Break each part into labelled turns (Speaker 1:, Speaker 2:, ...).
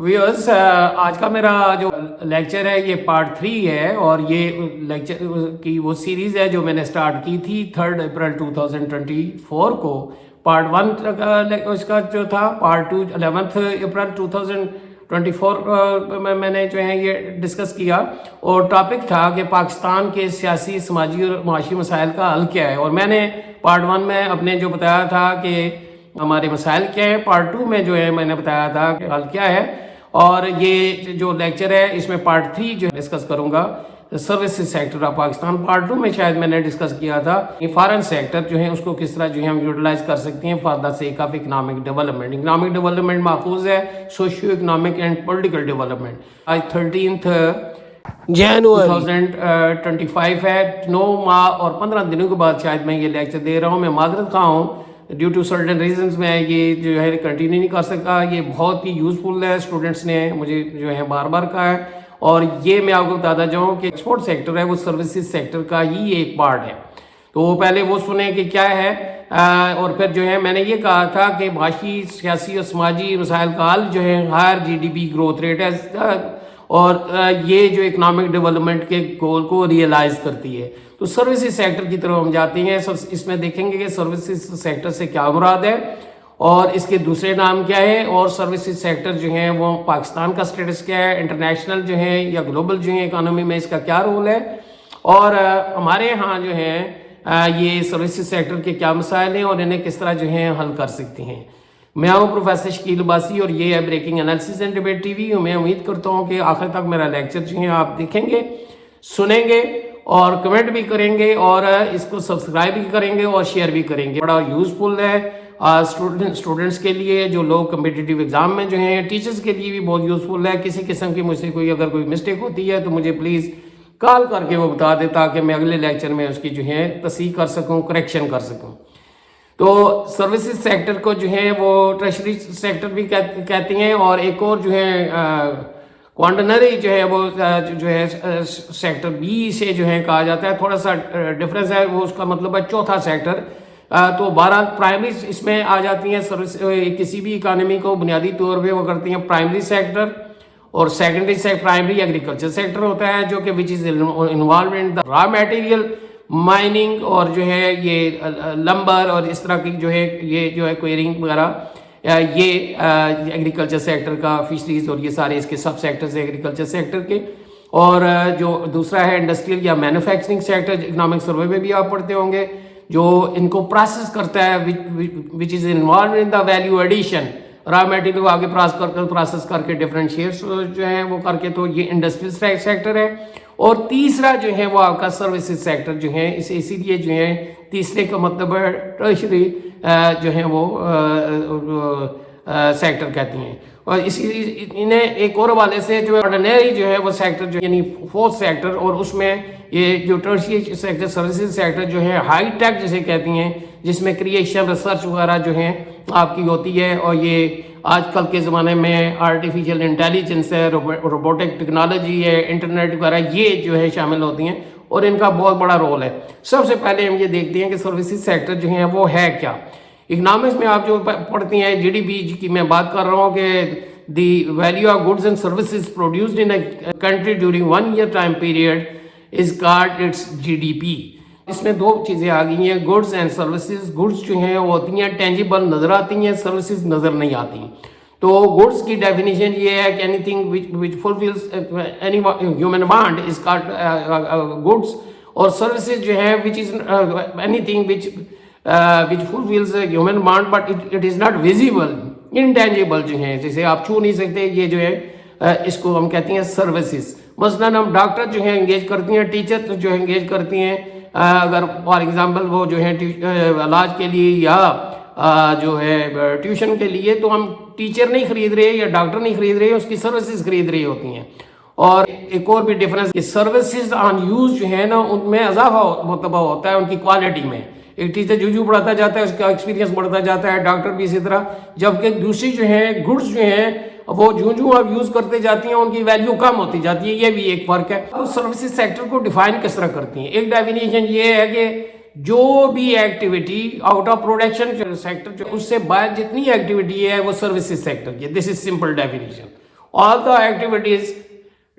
Speaker 1: Viewers آج کا میرا جو لیکچر ہے یہ پارٹ 3 ہے، اور یہ لیکچر کی وہ سیریز ہے جو میں نے سٹارٹ کی تھی 3 اپریل 2024 کو۔ پارٹ 1 اس کا جو تھا، پارٹ 2 11 اپریل 2024 میں نے جو ہے یہ ڈسکس کیا، اور ٹاپک تھا کہ پاکستان کے سیاسی، سماجی اور معاشی مسائل کا حل کیا ہے۔ اور میں نے پارٹ 1 میں اپنے جو بتایا تھا کہ ہمارے مسائل کیا ہیں، پارٹ 2 میں جو ہے میں نے بتایا تھا کہ حل کیا ہے، اور یہ جو لیکچر ہے اس میں پارٹ 3 جو ڈسکس کروں گا services sector of Pakistan. Part 2 میں شاید میں نے ڈسکس کیا تھا فارن سیکٹر جو ہے اس کو کس طرح جو ہے ہم یوٹیلائز کر سکتے ہیں for the sake of economic development. Economic development ماخوذ ہے socio economic and political development. آج 13 جنوری 2025 ہے، 9 ماہ اور 15 دنوں کے بعد شاید میں یہ لیکچر دے رہا ہوں۔ میں معذرت خواہ ہوں، ڈیو ٹو سرٹن ریزنز میں یہ جو ہے کنٹینیو نہیں کر سکا۔ یہ بہت ہی یوزفل ہے، اسٹوڈنٹس نے مجھے جو ہے بار بار کہا ہے، اور یہ میں آپ کو بتاتا جاؤں کہ ایکسپورٹ سیکٹر ہے وہ سروسز سیکٹر کا ہی ایک پارٹ ہے، تو پہلے وہ سنیں کہ کیا ہے، اور پھر جو ہے میں نے یہ کہا تھا کہ معاشی، سیاسی اور سماجی مسائل کا حل جو ہے ہائر GDP گروتھ ریٹ ہے، اور یہ جو اکنامک ڈیولپمنٹ کے گول کو ریئلائز کرتی ہے۔ تو سروسز سیکٹر کی طرف ہم جاتے ہیں۔ اس میں دیکھیں گے کہ سروسز سیکٹر سے کیا مراد ہے، اور اس کے دوسرے نام کیا ہے، اور سروسز سیکٹر جو ہیں وہ پاکستان کا سٹیٹس کیا ہے، انٹرنیشنل جو ہے یا گلوبل جو ہے اکانومی میں اس کا کیا رول ہے، اور ہمارے ہاں جو ہے یہ سروسز سیکٹر کے کیا مسائل ہیں اور انہیں کس طرح جو ہے حل کر سکتے ہیں۔ میں ہوں پروفیسر شکیل عباسی، اور یہ ہے breaking analysis and debate T V. میں امید کرتا ہوں کہ آخر تک میرا لیکچر جو ہے آپ دیکھیں گے، سنیں گے، اور کمنٹ بھی کریں گے، اور اس کو سبسکرائب بھی کریں گے اور شیئر بھی کریں گے۔ بڑا یوزفل ہے اسٹوڈنٹس کے لیے جو لوگ کمپیٹیٹیو ایگزام میں جو ہیں، ٹیچرز کے لیے بھی بہت یوزفل ہے۔ کسی قسم کی مجھ سے اگر کوئی مسٹیک ہوتی ہے تو مجھے پلیز کال کر کے وہ بتا دے، تاکہ میں اگلے لیکچر میں اس کی جو ہے تصحیح کر سکوں، کریکشن کر سکوں۔ تو سروسز سیکٹر کو جو ہے وہ ٹریشری سیکٹر بھی کہتے ہیں، اور ایک اور جو ہے کوانٹنری جو ہے وہ جو ہے سیکٹر بی سے جو ہے کہا جاتا ہے۔ تھوڑا سا ڈفرینس ہے، وہ اس کا مطلب ہے چوتھا سیکٹر۔ تو 12 پرائمری اس میں آ جاتی ہیں۔ سروس کسی بھی اکانومی کو بنیادی طور پہ وہ کرتی ہیں پرائمری سیکٹر، اور سیکنڈری پرائمری ایگریکلچر سیکٹر ہوتا ہے، جو کہ وچ is involved in the raw material mining, اور جو ہے یہ لمبر اور اس طرح کی جو ہے یہ جو ہے کوئرنگ وغیرہ، یہ ایگریکلچر سیکٹر کا، فشریز اور یہ سارے اس کے سب سیکٹرز ہیں ایگریکلچر سیکٹر کے۔ اور جو دوسرا ہے انڈسٹریل یا مینوفیکچرنگ سیکٹر، اکنامک سروے میں بھی آپ پڑھتے ہوں گے، جو ان کو پروسیس کرتا ہے، which is involved in the value addition, raw material کو آگے پروسیس کر کے ڈفرینشیٹس جو ہیں وہ کر کے، تو یہ انڈسٹریل سیکٹر ہے۔ اور تیسرا جو ہے وہ آپ کا سروسز سیکٹر جو ہے، اسی لیے جو ہے تیسرے کا مطلب ہے ٹرشری جو ہے وہ سیکٹر کہتی ہیں۔ اور انہیں ایک اور حوالے سے جو آرڈینری جو ہے وہ سیکٹر جو یعنی فورتھ سیکٹر، اور اس میں یہ جو ٹرشری سیکٹر، سروسز سیکٹر جو ہے ہائی ٹیک جسے کہتی ہیں، جس میں کریشن، ریسرچ وغیرہ جو ہے آپ کی ہوتی ہے، اور یہ آج کل کے زمانے میں آرٹیفیشل انٹیلیجنس ہے، روبوٹک ٹیکنالوجی ہے، انٹرنیٹ وغیرہ، یہ جو ہے شامل ہوتی ہیں، اور ان کا بہت بڑا رول ہے۔ سب سے پہلے ہم یہ دیکھتے ہیں کہ سروسز سیکٹر جو ہیں وہ ہے کیا۔ اکنامکس میں آپ جو پڑھتی ہیں GDP کی میں بات کر رہا ہوں کہ the value of goods and services produced in a country during 1 year time period is called its GDP۔ اس میں دو چیزیں آ گئی ہیں، گڈز اینڈ سروسز۔ گڈز جو ہیں وہ ہوتی ہیں ٹینجیبل، نظر آتی ہیں، سروسز نظر نہیں آتی۔ تو گڈز کی ڈیفینیشن یہ ہے کہ any thing which fulfills any human want is called goods, اور سروسز جو ہے which is any thing which fulfills a human want but it is not visible, intangible جو ہیں، جسے آپ چھو نہیں سکتے، یہ جو ہے اس کو ہم کہتے ہیں سروسز۔ مثلاً ہم ڈاکٹر جو ہیں انگیج کرتی ہیں، ٹیچر جو انگیج کرتی ہیں، اگر فار ایگزامپل وہ جو ہے علاج کے لیے یا جو ہے ٹیوشن کے لیے، تو ہم ٹیچر نہیں خرید رہے یا ڈاکٹر نہیں خرید رہے، اس کی سروسز خرید رہی ہوتی ہیں۔ اور ایک اور بھی ڈفرینس، سروسز آن یوز جو ہے نا، ان میں اضافہ مرتبہ ہوتا ہے ان کی کوالٹی میں۔ ایک ٹیچر جو پڑھاتا جاتا ہے اس کا ایکسپیرینس بڑھتا جاتا ہے، ڈاکٹر بھی اسی طرح، جبکہ دوسری جو ہیں گڈز جو ہیں وہ جو آپ یوز کرتے جاتی ہیں ان کی ویلیو کم ہوتی جاتی ہے، یہ بھی ایک فرق ہے۔ اب سروسز سیکٹر کو ڈیفائن کس طرح کرتی ہیں؟ ایک ڈیفینیشن یہ ہے کہ جو بھی activity out of production sector, جو اس سے باہر جتنی ایکٹیویٹی ہے وہ سروسز سیکٹر کی، this is simple definition. All the activities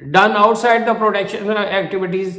Speaker 1: done outside the production activities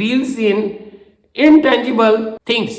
Speaker 1: deals in intangible things.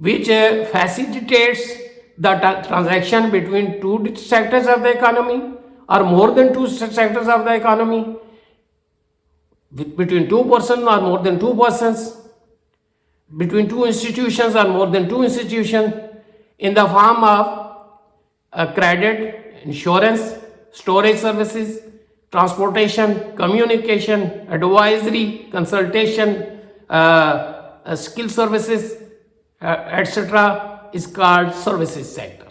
Speaker 1: which facilitates the transaction between two sectors of the economy or more than two sectors of the economy, between two persons or more than two persons, between two institutions or more than two institutions, in the form of credit, insurance, storage services, transportation, communication, advisory, consultation, skill services, etc. is called services sector.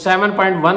Speaker 1: 7.1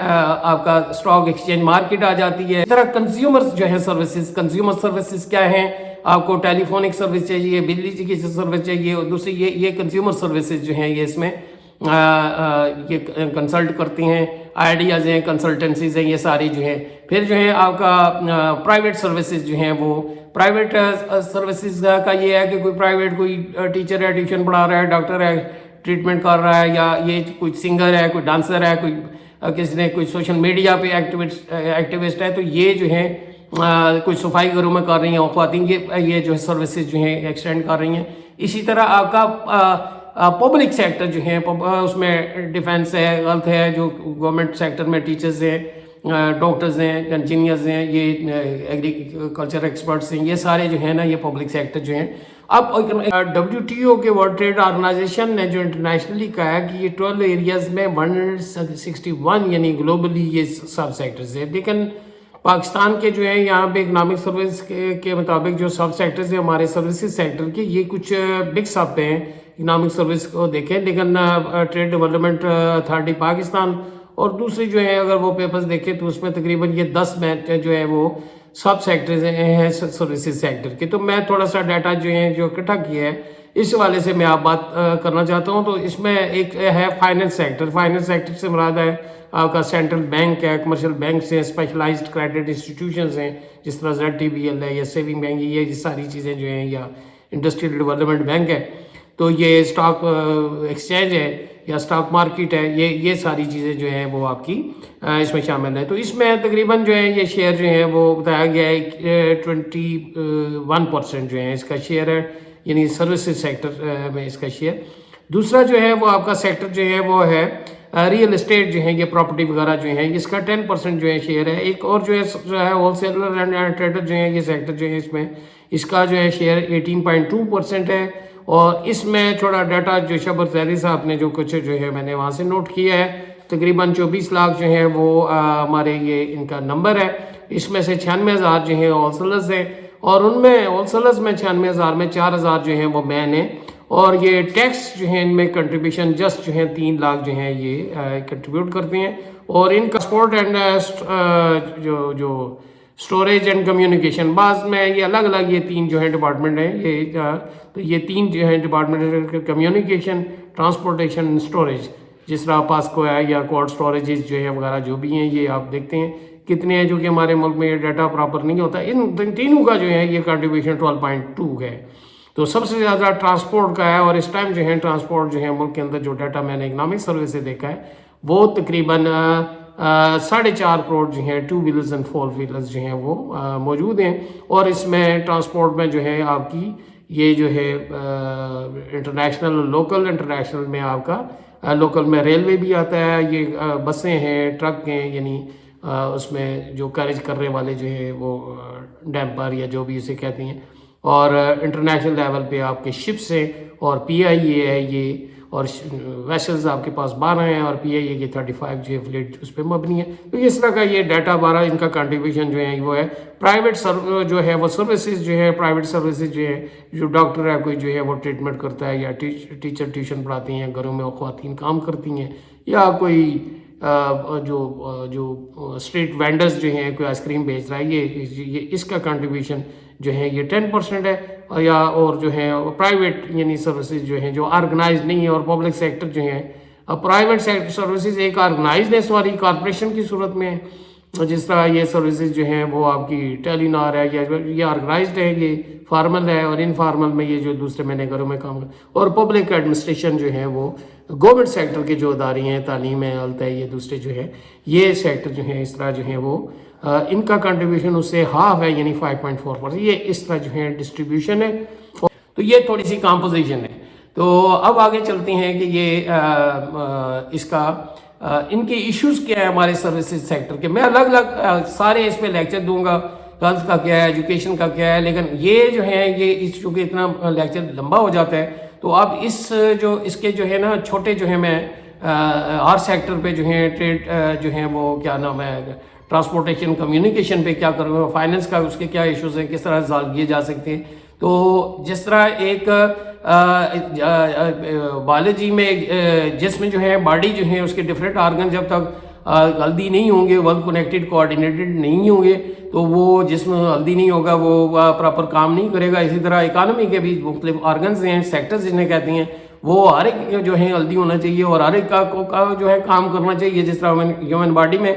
Speaker 1: آپ کا stock exchange market آ جاتی ہے. اس طرح consumer جو ہے services, consumer services کیا ہیں؟ آپ کو ٹیلی فونک سروس چاہیے، بجلی کی سروس چاہیے، اور دوسری یہ کنزیومر سروسز جو ہیں یہ اس میں یہ کنسلٹ کرتی ہیں، آئیڈیاز ہیں، کنسلٹنسیز ہیں، یہ ساری جو ہیں. پھر جو ہے آپ کا پرائیویٹ سروسز جو ہیں، وہ پرائیویٹ سروسز کا یہ ہے کہ کوئی پرائیویٹ کوئی ٹیچر ہے، ٹیوشن پڑھا رہا ہے، ڈاکٹر ہے، ٹریٹمنٹ کر رہا ہے، یا یہ کوئی سنگر ہے، کوئی ڈانسر ہے، کوئی کسی نے کوئی سوشل میڈیا پہ ایکٹیوسٹ ہے، تو یہ جو ہے کوئی صفائی گھروں میں کر رہی ہیں خواتین، یہ جو ہے سروسز جو ہیں ایکسٹینڈ کر رہی ہیں. اسی طرح آپ کا پبلک سیکٹر جو ہیں، اس میں ڈیفینس ہے، ہیلتھ ہے، جو گورنمنٹ سیکٹر میں ٹیچرز ہیں، ڈاکٹرز ہیں، انجینئرز ہیں، یہ ایگریکلچر ایکسپرٹس ہیں، یہ سارے جو ہیں نا یہ پبلک سیکٹر جو ہیں. اب WTO کے ورلڈ ٹریڈ آرگنائزیشن نے جو انٹرنیشنلی کہا ہے کہ یہ 12 ایریاز میں 161 یعنی گلوبلی یہ سب سیکٹرز ہیں. لیکن پاکستان کے جو ہے یہاں پہ اکنامک سروس کے مطابق جو سب سیکٹرز ہیں ہمارے سروسز سیکٹر کے، یہ کچھ بگ سب ہیں اکنامک سروس کو دیکھیں. لیکن ٹریڈ ڈیولپمنٹ اتھارٹی پاکستان اور دوسری جو ہے اگر وہ پیپرز دیکھیں تو اس میں تقریباً یہ 10 میں جو ہے وہ سب سیکٹرز ہیں سروسز سیکٹر کے. تو میں تھوڑا سا ڈیٹا جو ہے جو اکٹھا کیا ہے اس حوالے سے میں آپ بات کرنا چاہتا ہوں. تو اس میں ایک ہے فائننس سیکٹر. فائننس سیکٹر سے مراد ہے آپ کا سینٹرل بینک ہے، کمرشل بینکس ہیں، اسپیشلائزڈ کریڈٹ انسٹیٹیوشنز ہیں جس طرح ZTBL ہے یا سیونگ بینک، یہ ساری چیزیں جو ہیں، یا انڈسٹریل ڈیولپمنٹ بینک ہے. تو یہ اسٹاک ایکسچینج ہے یا اسٹاک مارکیٹ ہے، یہ ساری چیزیں جو ہیں وہ آپ کی اس میں شامل ہیں. تو اس میں تقریباً جو ہے یہ شیئر جو ہیں وہ بتایا گیا ہے 21% جو ہے اس کا شیئر ہے، یعنی سروسز سیکٹر میں اس کا شیئر. دوسرا جو ہے وہ آپ کا سیکٹر جو ہے وہ ہے ریئل اسٹیٹ جو ہیں، یہ پراپرٹی وغیرہ جو ہیں، اس کا 10% جو ہے شیئر ہے. ایک اور جو ہے ہول سیلر اینڈ ٹریڈر جو ہیں، یہ سیکٹر جو ہے اس میں اس کا جو ہے شیئر 18.2% ہے. اور اس میں تھوڑا ڈیٹا جو شبر زیری صاحب نے جو کچھ جو ہے میں نے وہاں سے نوٹ کیا ہے، تقریباً 24 لاکھ جو ہیں وہ ہمارے یہ ان کا نمبر ہے. اس میں سے 96,000 جو ہیں ہول سیلرز ہیں، اور ان میں ہول سیلرز میں 96,000 میں 4,000 جو ہیں وہ مین ہیں. اور یہ ٹیکس جو ہیں ان میں کنٹریبیوشن جسٹ جو ہیں 3 لاکھ جو ہیں یہ کنٹریبیوٹ کرتے ہیں. اور ان کا سپورٹ اینڈ جو اسٹوریج اینڈ کمیونیکیشن، بعض میں یہ الگ الگ یہ 3 جو ہیں ڈپارٹمنٹ ہیں، تو یہ 3 جو ہیں ڈپارٹمنٹ کمیونیکیشن، ٹرانسپورٹیشن، اسٹوریج، جس طرح پاسکو ہے یا کولڈ اسٹوریجز جو ہیں وغیرہ جو بھی ہیں، یہ آپ دیکھتے ہیں کتنے ہیں، جو کہ ہمارے ملک میں یہ ڈیٹا پراپر نہیں ہوتا. ان تینوں کا جو ہے یہ کنٹریبیوشن 12.2 ہے. تو سب سے زیادہ ٹرانسپورٹ کا ہے، اور اس ٹائم جو ہے ٹرانسپورٹ جو ہے ملک کے اندر جو ڈیٹا میں نے اکنامک سروس سے دیکھا ہے وہ تقریباً 4.5 کروڑ جو ہیں 2 ویلرز اینڈ 4 ویلرز جو ہیں وہ موجود ہیں. اور اس میں ٹرانسپورٹ میں جو ہے آپ کی یہ جو ہے انٹرنیشنل، لوکل انٹرنیشنل میں آپ کا لوکل میں ریلوے بھی آتا ہے، یہ بسیں ہیں، ٹرک ہیں، یعنی اس میں جو کیریج کرنے والے جو ہیں وہ ڈیمپر یا جو بھی اسے کہتے ہیں. اور انٹرنیشنل لیول پہ آپ کے شپس ہیں، اور PIA ہے یہ، اور ویسلز آپ کے پاس 12 ہیں، اور PIA کے 35 جو ہے فلیٹ اس پہ مبنی ہے. تو اس طرح کا یہ ڈیٹا 12 ان کا کنٹریبیوشن جو ہے وہ ہے. پرائیویٹ جو ہے وہ سروسز جو ہے، پرائیویٹ سروسز جو ہے، جو ڈاکٹر ہے کوئی جو ہے وہ ٹریٹمنٹ کرتا ہے، یا ٹیچر ٹیوشن پڑھاتی ہیں، گھروں میں خواتین کام کرتی ہیں، یا کوئی جو اسٹریٹ وینڈرز جو ہیں، کوئی آئس کریم بیچ رہا ہے، یہ اس کا کنٹریبیوشن جو ہے یہ 10% ہے. یا اور جو ہے پرائیویٹ یعنی سروسز جو ہیں جو آرگنائز نہیں ہے، اور پبلک سیکٹر جو ہیں، پرائیویٹ سیکٹر سروسز ایک آرگنائز ہے، سواری کارپوریشن کی صورت میں، جس طرح یہ سروسز جو ہیں وہ آپ کی ٹیلی نار ہے، یا یہ آرگنائزڈ ہے، یہ فارمل ہے، اور انفارمل میں یہ جو دوسرے میں نے گھروں میں کام کر. اور پبلک ایڈمنسٹریشن جو ہے وہ گورنمنٹ سیکٹر کے جو ادارے ہیں، تعلیم ہے، ہیلتھ ہے، یہ دوسرے جو ہے یہ سیکٹر جو ہیں اس طرح جو ہیں وہ ان کا کنٹریبیوشن اس سے ہاف ہے، یعنی 5.4%. یہ اس طرح جو ہے ڈسٹریبیوشن ہے. تو یہ تھوڑی سی کمپوزیشن ہے. تو اب آگے چلتے ہیں کہ یہ اس کا ان کے ایشوز کیا ہیں ہمارے سروسز سیکٹر کے. میں الگ الگ سارے اس پہ لیکچر دوں گا، ہیلتھ کا کیا ہے، ایجوکیشن کا کیا ہے، لیکن یہ جو ہے یہ چونکہ اتنا لیکچر لمبا ہو جاتا ہے تو اب اس کے جو ہے نا چھوٹے جو ہے میں ہر سیکٹر پہ جو ہیں ٹریڈ جو ہیں وہ کیا نام ہے، ٹرانسپورٹیشن، کمیونیکیشن پہ کیا کروں، فائننس کا اس کے کیا ایشوز ہیں، کس طرح سالو کیے جا سکتے ہیں. تو جس طرح ایک بایولوجی میں جسم جو ہے باڈی جو ہے اس کے ڈفرینٹ آرگن جب تک ہلدی نہیں ہوں گے، ویل کنیکٹڈ کوآرڈینیٹڈ نہیں ہوں گے تو وہ جسم ہلدی نہیں ہوگا، وہ پراپر کام نہیں کرے گا۔ اسی طرح اکانومی کے بھی مختلف آرگنز ہیں، سیکٹرز جنہیں کہتے ہیں، وہ ہر ایک جو ہے ہلدی ہونا چاہیے اور ہر ایک کا جو ہے کام کرنا چاہیے۔ جس طرح ہیومن باڈی میں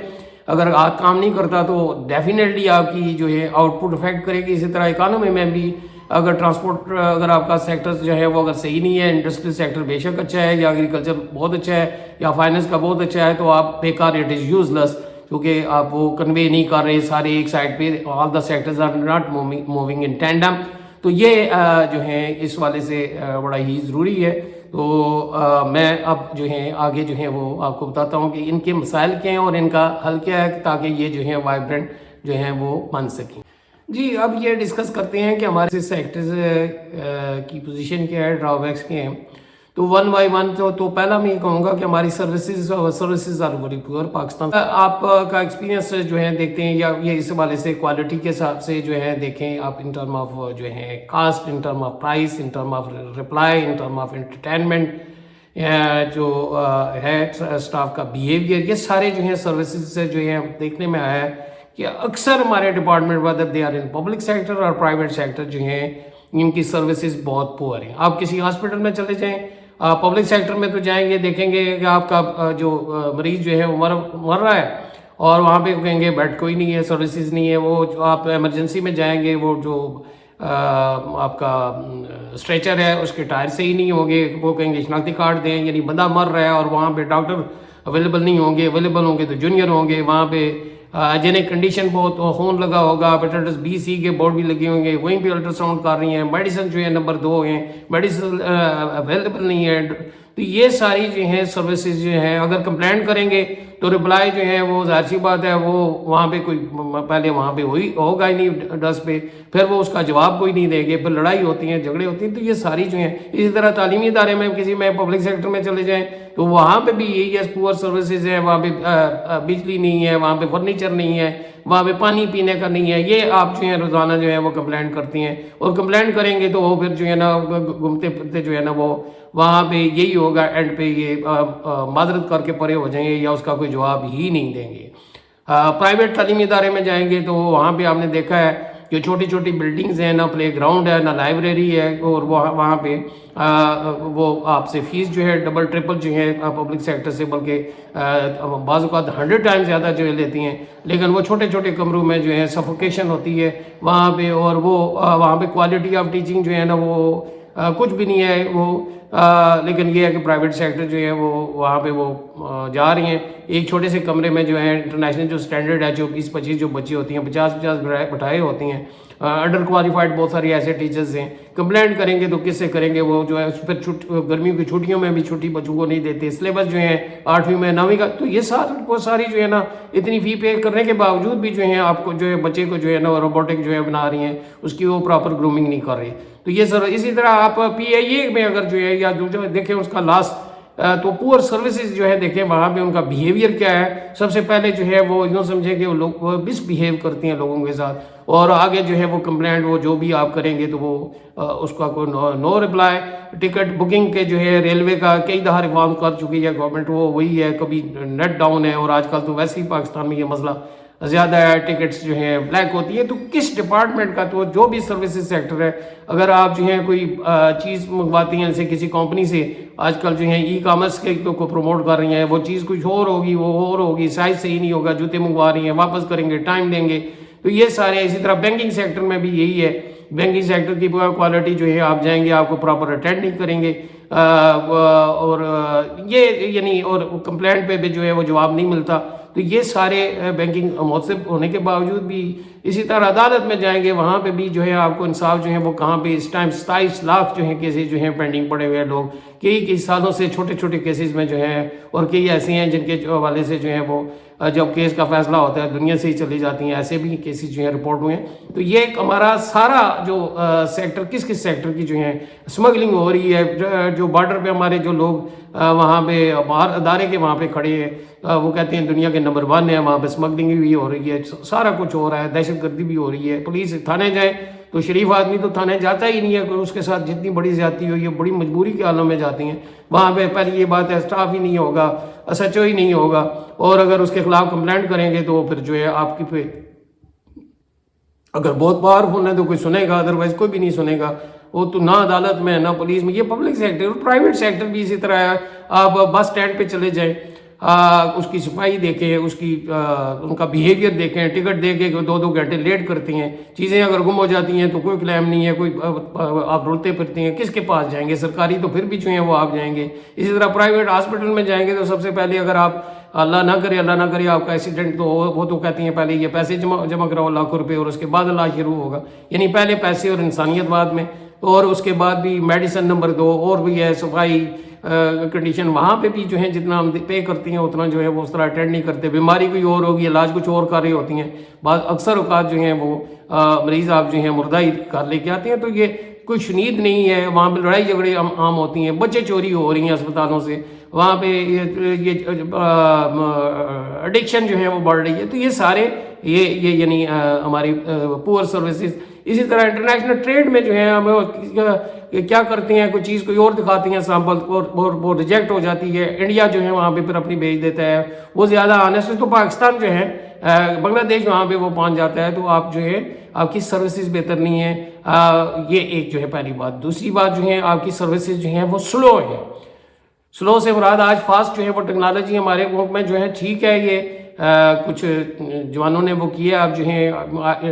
Speaker 1: اگر ہاتھ کام نہیں کرتا تو ڈیفینیٹلی آپ کی جو ہے آؤٹ پٹ افیکٹ کرے گی۔ اسی طرح اکانومی میں بھی اگر ٹرانسپورٹ اگر آپ کا سیکٹر جو ہے وہ اگر صحیح نہیں ہے، انڈسٹریل سیکٹر بے شک اچھا ہے یا ایگریکلچر بہت اچھا ہے یا فائننس کا بہت اچھا ہے، تو آپ بیکار، اٹ از یوز لیس، کیونکہ آپ وہ کنوے نہیں کر رہے سارے ایک سائڈ پہ، all the sectors are not moving in tandem. تو یہ جو ہے اس والے سے بڑا ہی ضروری ہے۔ تو میں اب جو ہے آگے جو ہے وہ آپ کو بتاتا ہوں کہ ان کے مسائل کیا ہیں اور ان کا حل کیا ہے تاکہ یہ جو ہے وائبرنٹ جو ہیں وہ بن سکیں۔ جی اب یہ ڈسکس کرتے ہیں کہ ہمارے سیکٹرز کی پوزیشن کیا ہے، ڈرا بیکس کیا ہیں۔ تو ون بائی ون تو پہلا میں یہ کہوں گا کہ ہماری services are very poor Pakistan. آپ کا ایکسپیرینس جو ہے دیکھتے ہیں یا یہ اس حوالے سے کوالٹی کے حساب سے جو ہے دیکھیں آپ، ان ٹرم آف جو ہے cost, in term of price, in term of reply, in term of entertainment, جو ہے اسٹاف کا بیہیویئر، یہ سارے جو ہیں سروسز سے جو ہے دیکھنے میں آیا ہے کہ اکثر ہمارے department whether they are in public sector اور پرائیویٹ سیکٹر جو ہیں ان کی سروسز بہت پور ہیں۔ آپ کسی ہاسپٹل میں چلے جائیں، پبلک سیکٹر میں تو جائیں گے، دیکھیں گے کہ آپ کا جو مریض جو ہے وہ مر رہا ہے اور وہاں پہ کہیں گے بیڈ کوئی نہیں ہے، سروسز نہیں ہے۔ وہ جو آپ ایمرجنسی میں جائیں گے، وہ جو آپ کا اسٹریچر ہے اس کے ٹائر صحیح نہیں ہوں گے، وہ کہیں گے شناختی کارڈ دیں، یعنی بندہ مر رہا ہے اور وہاں پہ ڈاکٹر اویلیبل نہیں ہوں گے، اویلیبل ہوں گے تو جونیئر ہوں گے، وہاں پہ جنہیں کنڈیشن بہت خون لگا ہوگا، ہیپیٹائٹس بی سی کے بورڈ بھی لگے ہوں گے، وہیں پہ الٹرا ساؤنڈ کر رہی ہیں، میڈیسن جو ہے نمبر 2 ہیں، میڈیسن اویلیبل نہیں ہے۔ تو یہ ساری جو ہیں سروسز جو ہیں اگر کمپلین کریں گے تو رپلائی جو ہے وہ ظاہر سی بات ہے وہ وہاں پہ کوئی پہلے وہاں پہ ہوگا ہی نہیں ڈس پہ، پھر وہ اس کا جواب کوئی نہیں دیں گے، پھر لڑائی ہوتی ہیں، جھگڑے ہوتی ہیں۔ تو یہ ساری جو ہیں، اسی طرح تعلیمی ادارے میں کسی میں پبلک سیکٹر میں چلے جائیں تو وہاں پہ بھی یہی ہے، پور سروسز ہیں، وہاں پہ بجلی نہیں ہے، وہاں پہ فرنیچر نہیں ہے، وہاں پہ پانی پینے کا نہیں ہے۔ یہ آپ جو ہیں روزانہ جو ہے وہ کمپلین کرتی ہیں اور کمپلین کریں گے تو وہ پھر جو ہے نا گھومتے پھرتے جو ہے نا وہ وہاں پہ یہی ہوگا، اینڈ پہ یہ معذرت کر کے پرے ہو جائیں گے یا اس کا کوئی جواب ہی نہیں دیں گے۔ پرائیویٹ تعلیمی ادارے میں جائیں گے تو وہاں پہ آپ نے دیکھا ہے کہ چھوٹی چھوٹی بلڈنگز ہیں، نہ پلے گراؤنڈ ہے، نہ لائبریری ہے، اور وہاں پہ وہ آپ سے فیس جو ہے ڈبل ٹرپل جو ہے پبلک سیکٹر سے، بلکہ بعض اوقات 100 ٹائم زیادہ جو ہے لیتی ہیں، لیکن وہ چھوٹے چھوٹے کمروں میں جو ہے سفوکیشن ہوتی ہے وہاں پہ، اور وہ وہاں پہ کوالٹی آف ٹیچنگ جو ہے نا وہ کچھ بھی نہیں ہے وہ۔ لیکن یہ ہے کہ پرائیویٹ سیکٹر جو ہے وہ وہاں پہ وہ جا رہی ہیں ایک چھوٹے سے کمرے میں جو ہے انٹرنیشنل جو سٹینڈرڈ ہے، جو 20-25 جو بچے ہوتی ہیں، 50 بٹھائے ہوتی ہیں، انڈر کوالیفائڈ بہت ساری ایسے ٹیچرز ہیں۔ کمپلینٹ کریں گے تو کس سے کریں گے؟ وہ جو ہے پھر گرمیوں کی چھٹیوں میں بھی چھٹی بچوں کو نہیں دیتے، سلیبس جو ہے 8ویں میں 9ویں کا، تو یہ ساری جو ہے نا اتنی فی پے کرنے کے باوجود بھی جو ہے آپ کو جو ہے بچے کو جو ہے نا روبوٹک جو ہے بنا رہی ہیں، اس کی وہ پراپر گرومنگ نہیں کر رہی۔ تو یہ سر اسی طرح آپ پی آئی اے میں اگر جو ہے یا جو دیکھیں اس کا لاس، تو پور سروسز جو ہے دیکھیں وہاں پہ ان کا بیہیویئر کیا ہے۔ سب سے پہلے جو ہے وہ یوں سمجھیں کہ وہ لوگ مس بیہیو کرتی ہیں لوگوں کے ساتھ، اور آگے جو ہے وہ کمپلینٹ وہ جو بھی آپ کریں گے تو وہ اس کا کوئی نو رپلائی۔ ٹکٹ بکنگ کے جو ہے ریلوے کا کئی دفعہ ریفارم کر چکی ہے گورنمنٹ، وہ وہی ہے، کبھی نیٹ ڈاؤن ہے، اور آج کل تو ویسے ہی پاکستان میں یہ مسئلہ زیادہ ہے، ٹکٹس جو ہیں بلیک ہوتی ہے۔ تو کس ڈپارٹمنٹ کا، تو جو بھی سروسز سیکٹر ہے، اگر آپ جو ہیں کوئی چیز منگواتی ہیں جیسے کسی کمپنی سے، آج کل جو ہیں ای کامرس کے کو پروموٹ کر رہی ہیں، وہ چیز کچھ اور ہوگی، وہ اور ہوگی، سائز صحیح نہیں ہوگا، جوتے منگوا رہی ہیں، واپس کریں گے، ٹائم دیں گے۔ تو یہ سارے، اسی طرح بینکنگ سیکٹر میں بھی یہی ہے، بینکنگ سیکٹر کی کوالٹی جو ہے آپ جائیں گے آپ کو پراپر اٹینڈ نہیں کریں گے، اور یہ یعنی اور کمپلینٹ پہ بھی جو ہے وہ جواب نہیں ملتا۔ تو یہ سارے بینکنگ مؤثر ہونے کے باوجود بھی، اسی طرح عدالت میں جائیں گے وہاں پہ بھی جو ہے آپ کو انصاف جو ہے وہ کہاں پہ، اس ٹائم 27 لاکھ جو ہیں کیسز جو ہیں پینڈنگ پڑے ہوئے ہیں، لوگ کئی سالوں سے چھوٹے چھوٹے کیسز میں جو ہیں، اور کئی ایسے ہیں جن کے حوالے سے جو ہیں وہ جب کیس کا فیصلہ ہوتا ہے دنیا سے ہی چلی جاتی ہیں، ایسے بھی کیسز جو ہیں رپورٹ ہوئے ہیں۔ تو یہ ایک ہمارا سارا جو سیکٹر، کس سیکٹر کی جو ہے اسمگلنگ ہو رہی ہے، جو بارڈر پہ ہمارے جو لوگ وہاں پہ باہر ادارے کے وہاں پہ کھڑے ہیں، وہ کہتے ہیں دنیا کے نمبر 1 ہے، وہاں پہ اسمگلنگ بھی ہو رہی ہے، سارا کچھ ہو رہا ہے، دہشت گردی بھی ہو رئی ہے۔ پولیس تھانے جائیں تو شریف آدمی تو تھانے جاتا ہی نہیں ہے، اس کے ساتھ جتنی بڑی زیادتی ہو، یہ بڑی مجبوری کے عالم میں جاتی ہیں، وہاں پہ پہلے یہ بات ہے اسٹاف ہی نہیں ہوگا، ایس ایچ او ہی نہیں ہوگا، اور اگر اس کے خلاف کمپلینٹ کریں گے تو پھر جو ہے آپ کی پہ اگر بہت پاورفل ہے تو کوئی سنے گا، ادروائز کوئی بھی نہیں سنے گا، وہ تو نہ عدالت میں نہ پولیس میں۔ یہ پبلک سیکٹر اور پرائیویٹ سیکٹر بھی اسی طرح ہے، آپ بس اسٹینڈ پہ چلے جائیں، اس کی صفائی دیکھیں، اس کی ان کا بیہیویئر دیکھیں، ٹکٹ دے کے 2-2 گھنٹے لیٹ کرتی ہیں، چیزیں اگر گم ہو جاتی ہیں تو کوئی کلیم نہیں ہے، کوئی آپ رولتے پھرتے ہیں، کس کے پاس جائیں گے؟ سرکاری تو پھر بھی جو ہیں وہ آپ جائیں گے، اسی طرح پرائیویٹ ہاسپٹل میں جائیں گے تو سب سے پہلے اگر آپ اللہ نہ کرے آپ کا ایکسیڈنٹ تو وہ تو کہتی ہیں پہلے یہ پیسے جمع کراؤ لاکھوں روپے اور اس کے بعد علاج شروع ہوگا، یعنی پہلے پیسے اور انسانیت بعد میں، اور اس کے بعد بھی میڈیسن نمبر 2، اور بھی ہے صفائی کنڈیشن، وہاں پہ بھی جو ہیں جتنا ہم پے کرتی ہیں اتنا جو ہے وہ اس طرح اٹینڈ نہیں کرتے، بیماری کوئی اور ہوگی، علاج کچھ اور کر رہی ہوتی ہیں، بعض اکثر اوقات جو ہیں وہ مریض آپ جو ہیں مردہ ہی کر لے کے آتے ہیں، تو یہ کوئی شنید نہیں ہے، وہاں پہ لڑائی جھگڑے عام ہوتی ہیں، بچے چوری ہو رہی ہیں اسپتالوں سے، وہاں پہ یہ ایڈکشن جو ہے وہ بڑھ رہی ہے، تو یہ سارے یہ یعنی ہماری پور سروسز۔ اسی طرح انٹرنیشنل ٹریڈ میں جو ہے ہم کیا کرتے ہیں، کوئی چیز کوئی اور دکھاتی ہیں سیمپل اور وہ ریجیکٹ ہو جاتی ہے، انڈیا جو ہے وہاں پہ پھر اپنی بھیج دیتا ہے، وہ زیادہ آنیسٹ، تو پاکستان جو ہے بنگلہ دیش وہاں پہ وہ پہنچ جاتا ہے، تو آپ جو ہے آپ کی سروسز بہتر نہیں ہیں، یہ ایک جو ہے پہلی بات۔ دوسری بات جو ہے آپ کی سروسز جو ہیں وہ سلو ہے، سلو سے مراد آج فاسٹ جو ہے وہ ٹیکنالوجی ہمارے ملک میں جو ہے ٹھیک ہے، یہ کچھ جوانوں نے وہ کیا، اب جو ہے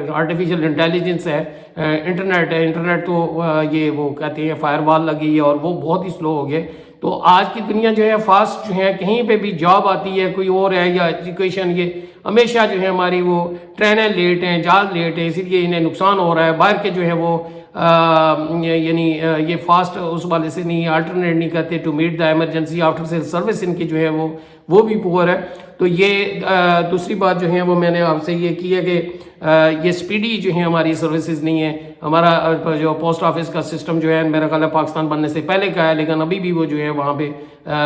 Speaker 1: آرٹیفیشل انٹیلیجنس ہے، انٹرنیٹ ہے، انٹرنیٹ تو یہ وہ کہتے ہیں فائر وال لگی ہے اور وہ بہت ہی سلو ہو گئے، تو آج کی دنیا جو ہے فاسٹ جو ہے، کہیں پہ بھی جاب آتی ہے کوئی اور ہے یا ایجوکیشن، یہ ہمیشہ جو ہے ہماری وہ ٹرینیں لیٹ ہیں، جہاز لیٹ ہیں، اسی لیے انہیں نقصان ہو رہا ہے، باہر کے جو ہے وہ یعنی یہ فاسٹ اس والے سے نہیں، الٹرنیٹ نہیں کرتے to meet the emergency after sale service, ان کی جو ہے وہ بھی پور ہے۔ تو یہ دوسری بات جو ہے وہ میں نے آپ سے یہ کی ہے کہ یہ سپیڈی جو ہے ہماری سروسز نہیں ہے، ہمارا جو پوسٹ آفس کا سسٹم جو ہے میرا خیال ہے پاکستان بننے سے پہلے کا ہے، لیکن ابھی بھی وہ جو ہے وہاں پہ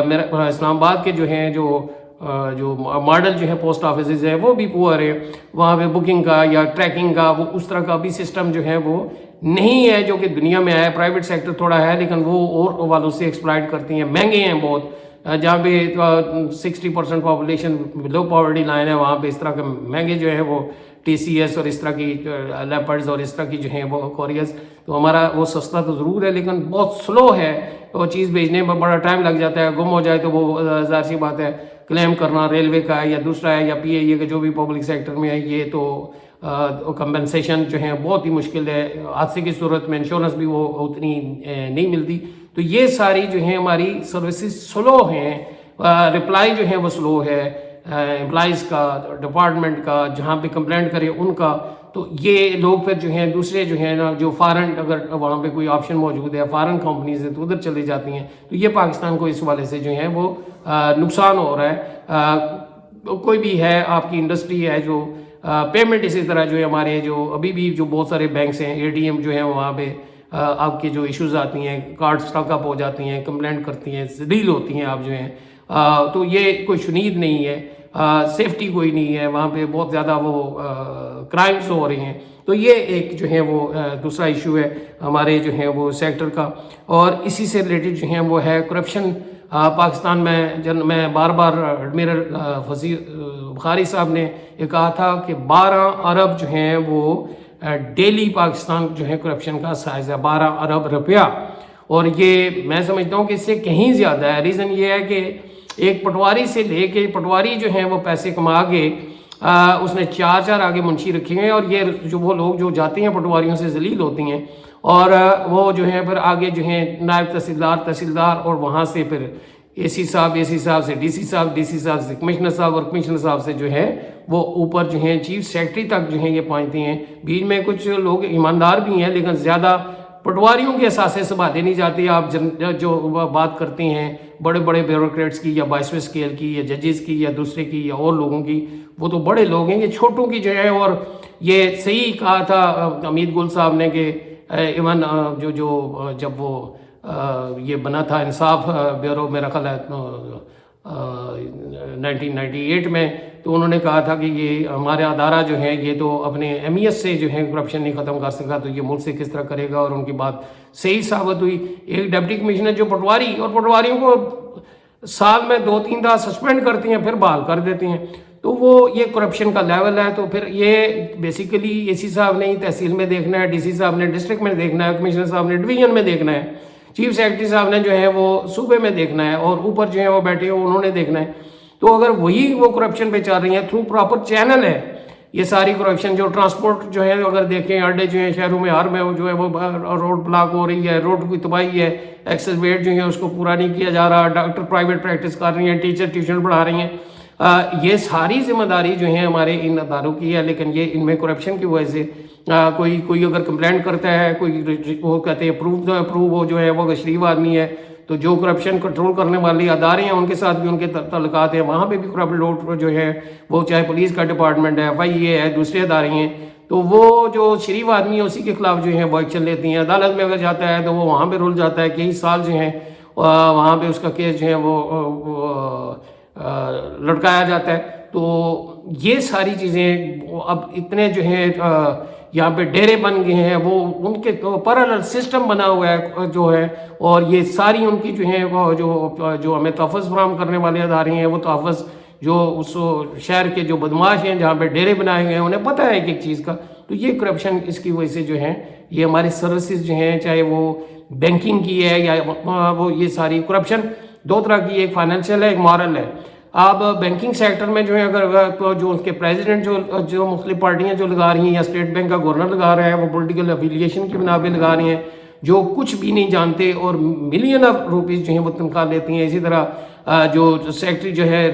Speaker 1: میرا اسلام آباد کے جو ہیں جو ماڈل جو ہے پوسٹ آفیسز ہیں وہ بھی پور ہے، وہاں پہ بکنگ کا یا ٹریکنگ کا وہ اس طرح کا بھی سسٹم جو ہے وہ نہیں ہے جو کہ دنیا میں ہے۔ پرائیویٹ سیکٹر تھوڑا ہے لیکن وہ اور والوں سے ایکسپلائٹ کرتی ہیں، مہنگے ہیں بہت، جہاں پہ 60% پاپولیشن بلو پاورٹی لائن ہے وہاں پہ اس طرح کے مہنگے جو ہے وہ ٹی سی ایس اور اس طرح کی لیپرڈز اور اس طرح کی جو ہیں وہ کوریئرز، تو ہمارا وہ سستا تو ضرور ہے لیکن بہت سلو ہے، وہ چیز بھیجنے میں بڑا ٹائم لگ جاتا ہے، گم ہو جائے تو وہ ظاہر سی بات ہے کلیم کرنا ریلوے کا ہے یا دوسرا ہے یا پی اے کا جو بھی پبلک سیکٹر میں ہے، یہ تو کمپنسیشن جو ہے بہت ہی مشکل ہے، حادثے کی صورت میں انشورنس بھی وہ اتنی نہیں ملتی، تو یہ ساری جو ہیں ہماری سروسز سلو ہیں، رپلائی جو ہے وہ سلو ہے، امپلائیز کا، ڈپارٹمنٹ کا، جہاں پہ کمپلینٹ کرے ان کا، تو یہ لوگ پھر جو ہیں دوسرے جو ہیں نا جو فارن، اگر وہاں پہ کوئی آپشن موجود ہے فارن کمپنیز ہے تو ادھر چلی جاتی ہیں، تو یہ پاکستان کو اس والے سے جو ہیں وہ نقصان ہو رہا ہے۔ کوئی بھی ہے آپ کی انڈسٹری ہے جو پیمنٹ اسی طرح جو ہے ہمارے جو ابھی بھی جو بہت سارے بینکس ہیں، اے ٹی ایم جو ہیں وہاں پہ آپ کی جو ایشوز آتی ہیں، کارڈ سٹاک اپ ہو جاتی ہیں، کمپلینٹ کرتی ہیں، ڈیل ہوتی ہیں آپ جو ہیں، تو یہ کوئی شنید نہیں ہے، سیفٹی کوئی نہیں ہے وہاں پہ، بہت زیادہ وہ کرائمز ہو رہے ہیں، تو یہ ایک جو ہے وہ دوسرا ایشو ہے ہمارے جو ہیں وہ سیکٹر کا۔ اور اسی سے ریلیٹڈ جو ہیں وہ ہے کرپشن۔ پاکستان میں بار بار ایڈمرل بخاری صاحب نے یہ کہا تھا کہ 12 ارب جو ہیں وہ ڈیلی پاکستان جو ہے کرپشن کا سائز ہے، 12 ارب روپیہ، اور یہ میں سمجھتا ہوں کہ اس سے کہیں زیادہ ہے۔ ریزن یہ ہے کہ ایک پٹواری سے لے کے پٹواری جو ہیں وہ پیسے کما کے اس نے 4 آگے منشی رکھے ہیں، اور یہ جو وہ لوگ جو جاتے ہیں پٹواریوں سے ذلیل ہوتی ہیں، اور وہ جو ہیں پھر آگے جو ہیں نائب تحصیلدار اور وہاں سے پھر اے سی صاحب سے ڈی سی صاحب سے کمشنر صاحب، اور کمشنر صاحب سے جو ہے وہ اوپر جو ہیں چیف سیکرٹری تک جو ہیں یہ پہنچتے ہیں۔ بیچ میں کچھ لوگ ایماندار بھی ہیں لیکن زیادہ پٹواریوں کے اثاثے سنبھالے نہیں جاتے۔ آپ جو بات کرتے ہیں بڑے بڑے بیوروکریٹس کی یا 22ویں اسکیل کی یا ججز کی یا دوسرے کی یا اور لوگوں کی، وہ تو بڑے لوگ ہیں، یہ چھوٹوں کی جو ہے۔ اور یہ صحیح کہا تھا امید گل صاحب نے کہ ایون جب وہ یہ بنا تھا انصاف بیورو، میرا خیال ہے 1998 میں، تو انہوں نے کہا تھا کہ یہ ہمارا ادارہ جو ہے یہ تو اپنے اہمیت سے جو ہے کرپشن نہیں ختم کر سکا، تو یہ ملک سے کس طرح کرے گا، اور ان کی بات صحیح ثابت ہوئی۔ ایک ڈپٹی کمشنر جو پٹواری، اور پٹواریوں کو سال میں 2-3 دفعہ سسپینڈ کرتی ہیں پھر بحال کر دیتی ہیں، تو وہ یہ کرپشن کا لیول ہے۔ تو پھر یہ بیسیکلی اے سی صاحب نے تحصیل میں دیکھنا ہے، ڈی سی صاحب نے ڈسٹرکٹ میں دیکھنا ہے، کمشنر صاحب نے ڈویژن میں دیکھنا ہے، چیف سیکرٹری صاحب نے جو ہے وہ صوبے میں دیکھنا ہے، اور اوپر جو ہے وہ بیٹھے ہیں انہوں نے دیکھنا ہے۔ تو اگر وہی وہ کرپشن پہ چل رہی ہیں تھرو پراپر چینل ہے یہ ساری کرپشن، جو ٹرانسپورٹ جو ہے اگر دیکھیں اڈے جو ہیں شہروں میں ہر میں جو ہے وہ روڈ بلاک ہو رہی ہے، روڈ کی تباہی ہے، ایکسس ویٹ جو ہے اس کو پورا نہیں کیا جا رہا، ڈاکٹر پرائیویٹ پریکٹس کر رہی ہیں، ٹیچر ٹیوشن پڑھا رہی ہیں، یہ ساری ذمہ داری جو ہے ہمارے ان اداروں کی ہے۔ لیکن یہ ان میں کرپشن کی وجہ سے کوئی اگر کمپلینٹ کرتا ہے، کوئی وہ کہتے ہیں اپروو وہ جو ہے وہ شریف آدمی ہے، تو جو کرپشن کنٹرول کرنے والے ادارے ہیں ان کے ساتھ بھی ان کے تعلقات ہیں، وہاں پہ بھی کرپٹ لوٹ جو ہے وہ چاہے پولیس کا ڈپارٹمنٹ ہے، FIA ہے، دوسرے ادارے ہیں، تو وہ جو شریف آدمی ہے اسی کے خلاف جو ہے وہ ایکشن لیتی ہیں۔ عدالت میں اگر جاتا ہے تو وہ وہاں پہ رول جاتا ہے، کئی سال جو ہیں وہاں پہ اس کا کیس جو ہے وہ لٹکایا جاتا ہے۔ تو یہ ساری چیزیں اب اتنے جو ہیں یہاں پہ ڈیرے بن گئے ہیں، وہ ان کے پیرالل سسٹم بنا ہوا ہے جو ہے، اور یہ ساری ان کی جو ہیں وہ جو ہمیں تحفظ فراہم کرنے والے ادارے ہیں، وہ تحفظ جو اس شہر کے جو بدماش ہیں جہاں پہ ڈیرے بنائے ہوئے ہیں انہیں پتہ ہے ایک چیز کا، تو یہ کرپشن اس کی وجہ سے جو ہے یہ ہماری سروسز جو ہیں چاہے وہ بینکنگ کی ہے یا وہ یہ ساری کرپشن دو طرح کی، ایک فائنینشیل ہے، ایک مورل ہے۔ اب بینکنگ سیکٹر میں جو ہے اگر جو اس کے پریزیڈنٹ جو مختلف پارٹیاں جو لگا رہی ہیں یا اسٹیٹ بینک کا گورنر لگا رہا ہے، وہ پولیٹیکل افیلیشن کی بنا پہ لگا رہے ہیں، جو کچھ بھی نہیں جانتے اور ملین آف روپیز جو ہیں وہ تنخواہ لیتی ہیں۔ اسی طرح جو سیکٹری جو ہے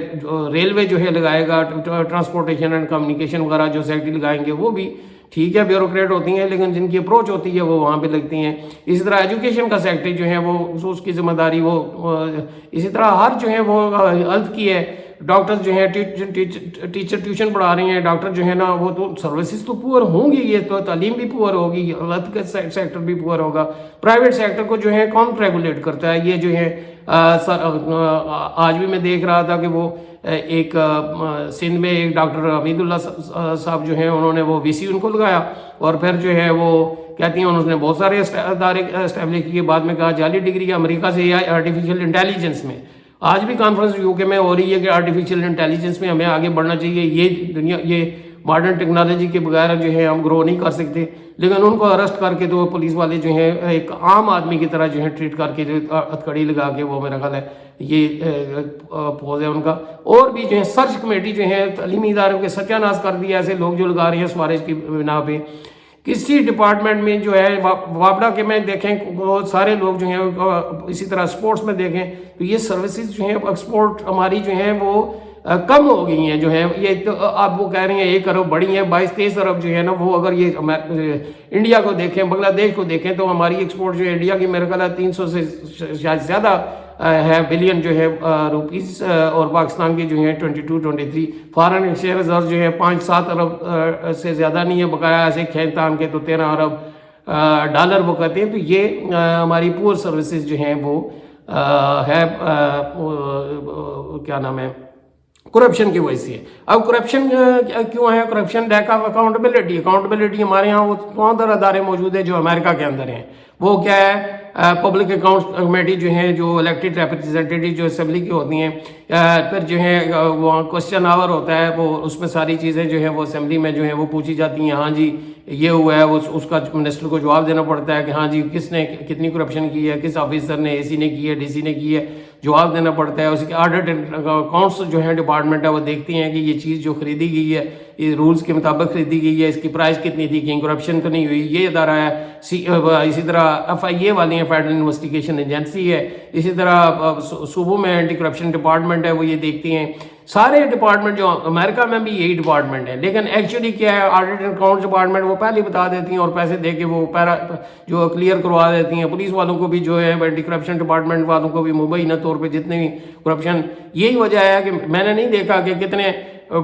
Speaker 1: ریلوے جو ہے لگائے گا، ٹرانسپورٹیشن اینڈ کمیونیکیشن وغیرہ جو سیکٹری لگائیں گے وہ بھی ٹھیک ہے بیوروکریٹ ہوتی ہیں، لیکن جن کی اپروچ ہوتی ہے وہ وہاں پہ لگتی ہیں۔ اسی طرح ایجوکیشن کا سیکٹری جو ہے وہ اس کی ذمہ داری وہ اسی طرح ہر جو ہے وہ ہیلتھ کی ہے، ڈاکٹر جو ہیں ٹیچر ٹیوشن پڑھا رہے ہیں، ڈاکٹر جو ہے نا وہ تو سروسز تو پور ہوں گی، یہ تو تعلیم بھی پور ہوگی، ہیلتھ کا سیکٹر بھی پور ہوگا۔ پرائیویٹ سیکٹر کو جو ہے کون ریگولیٹ کرتا ہے؟ یہ جو ہے آج بھی میں دیکھ رہا تھا کہ وہ ایک سندھ میں ایک ڈاکٹر حمید اللہ صاحب جو ہیں انہوں نے وہ VC ان کو لگایا، اور پھر جو ہے وہ کہتی ہیں انہوں نے بہت سارے ادارے اسٹیبلش کیے، بعد میں کہا جعلی ڈگری امریکہ سے یا آرٹیفیشیل انٹیلیجنس میں۔ آج بھی کانفرنس UK میں ہو رہی ہے کہ آرٹیفیشیل انٹیلیجنس میں ہمیں آگے بڑھنا چاہیے، یہ دنیا یہ ماڈرن ٹیکنالوجی کے بغیر جو ہے ہم گرو نہیں کر سکتے، لیکن ان کو اریسٹ کر کے تو پولیس والے جو ہیں ایک عام آدمی کی طرح جو ہے ٹریٹ کر کے جو ہتھکڑی لگا کے وہ میرا خیال ہے یہ پوز ہے ان کا۔ اور بھی جو ہے سرچ کمیٹی جو ہے تعلیمی اداروں کے ستیہ ناش کر دیا، ایسے لوگ جو لگا رہے ہیں سفارش کی بنا پہ۔ کسی ڈپارٹمنٹ میں جو ہے وابڈا کے میں دیکھیں بہت سارے لوگ جو ہیں، اسی طرح سپورٹس میں دیکھیں تو یہ سروسز جو ہیں ایکسپورٹ ہماری جو ہیں وہ کم ہو گئی ہیں، جو ہیں یہ تو آپ وہ کہہ رہے ہیں 1 ارب بڑی ہیں، 22-23 ارب جو ہے نا وہ اگر یہ انڈیا کو دیکھیں، بنگلہ دیش کو دیکھیں تو ہماری ایکسپورٹ جو ہے انڈیا کی میرے خیال ہے 300 سے شاید زیادہ ہے بلین جو ہے روپیز، اور پاکستان کی جو ہیں 22-23 فارن ایکسچینج ریزرو جو ہے 5-7 ارب سے زیادہ نہیں ہے، بقایا ایسے کھینچ تان کے تو 13 ارب ڈالر وہ کہتے ہیں۔ تو یہ ہماری پور سروسز جو ہیں وہ ہے کیا نام ہے کرپشن کی وجہ سے۔ اب کرپشن کیوں ہے؟ کرپشن لیک آف اکاؤنٹیبلٹی ہمارے یہاں وہ کون در ادارے موجود ہیں جو امریکہ کے اندر ہیں، وہ کیا ہے؟ پبلک اکاؤنٹس کمیٹی جو ہیں جو الیکٹڈ ریپرزینٹیٹیو جو اسمبلی کی ہوتی ہیں، پھر جو ہے وہاں کوسچن آور ہوتا ہے، وہ اس میں ساری چیزیں جو ہیں وہ اسمبلی میں جو ہیں وہ پوچھی جاتی ہیں، ہاں جی یہ ہوا ہے، اس کا منسٹر کو جواب دینا پڑتا ہے کہ ہاں جی کس نے کتنی کرپشن کی ہے، کس آفیسر نے، AC نے کی ہے، DC نے کی ہے، جواب دینا پڑتا ہے۔ اس کے آڈٹ اکاؤنٹس جو ہیں ڈپارٹمنٹ ہے وہ دیکھتی ہیں کہ یہ چیز جو خریدی گئی ہے یہ رولز کے مطابق خریدی گئی ہے، اس کی پرائز کتنی تھی، کہیں کرپشن تو نہیں ہوئی، یہ ادارہ ہے۔ اسی طرح FIA والی ہیں، فیڈرل انویسٹیگیشن ایجنسی ہے، اسی طرح صوبوں میں اینٹی کرپشن ڈپارٹمنٹ ہے وہ یہ دیکھتی ہیں۔ سارے ڈپارٹمنٹ جو امریکہ میں بھی یہی ڈپارٹمنٹ ہے، لیکن ایکچولی کیا ہے آڈٹ اکاؤنٹ ڈپارٹمنٹ وہ پہلے بتا دیتی ہیں اور پیسے دے کے وہ جو کلیئر کروا دیتی ہیں۔ پولیس والوں کو بھی جو ہے اینٹی کرپشن ڈپارٹمنٹ والوں کو بھی مبینہ طور پہ جتنے بھی کرپشن، یہی وجہ ہے کہ میں نے نہیں دیکھا کہ کتنے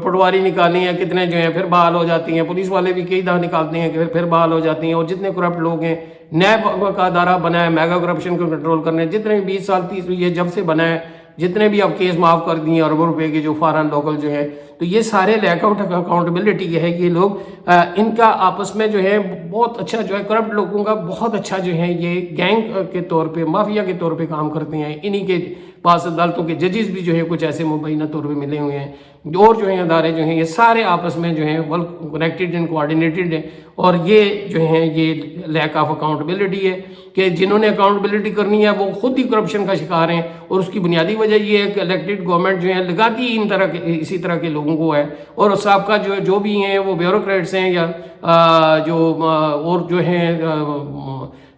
Speaker 1: پٹواری نکالی ہیں، کتنے جو ہیں پھر بحال ہو جاتی ہیں، پولیس والے بھی کئی دفعہ نکالتے ہیں کہ پھر بحال ہو جاتی ہیں، اور جتنے کرپٹ لوگ ہیں نیب کا ادارہ بنا ہے میگا کرپشن کو کنٹرول کرنے، جتنے 20 سال 30 یہ جب سے بنا ہے جتنے بھی اب کیس معاف کر دیے اربوں روپے کے جو فارن لوکل جو ہے، تو یہ سارے لیک آؤٹ اکاؤنٹیبلٹی ہے. یہ لوگ ان کا آپس میں جو ہے بہت اچھا جو ہے کرپٹ لوگوں کا بہت اچھا جو ہے یہ گینگ کے طور پہ مافیا کے طور پہ کام کرتے ہیں. انہی کے پاس عدالتوں کے ججز بھی جو ہے کچھ ایسے مبینہ طور پہ ملے ہوئے ہیں، اور جو ہیں ادارے جو ہیں یہ سارے آپس میں جو ہیں ویل کنیکٹڈ اینڈ کوآرڈینیٹڈ ہیں. اور یہ جو ہیں یہ لیک آف اکاؤنٹیبلٹی ہے کہ جنہوں نے اکاؤنٹیبلٹی کرنی ہے وہ خود ہی کرپشن کا شکار ہیں، اور اس کی بنیادی وجہ یہ ہے کہ الیکٹڈ گورنمنٹ جو ہے لگاتی ان طرح کے اسی طرح کے لوگوں کو ہے، اور سابقہ جو بھی ہیں وہ بیوروکریٹس ہیں یا جو اور جو ہیں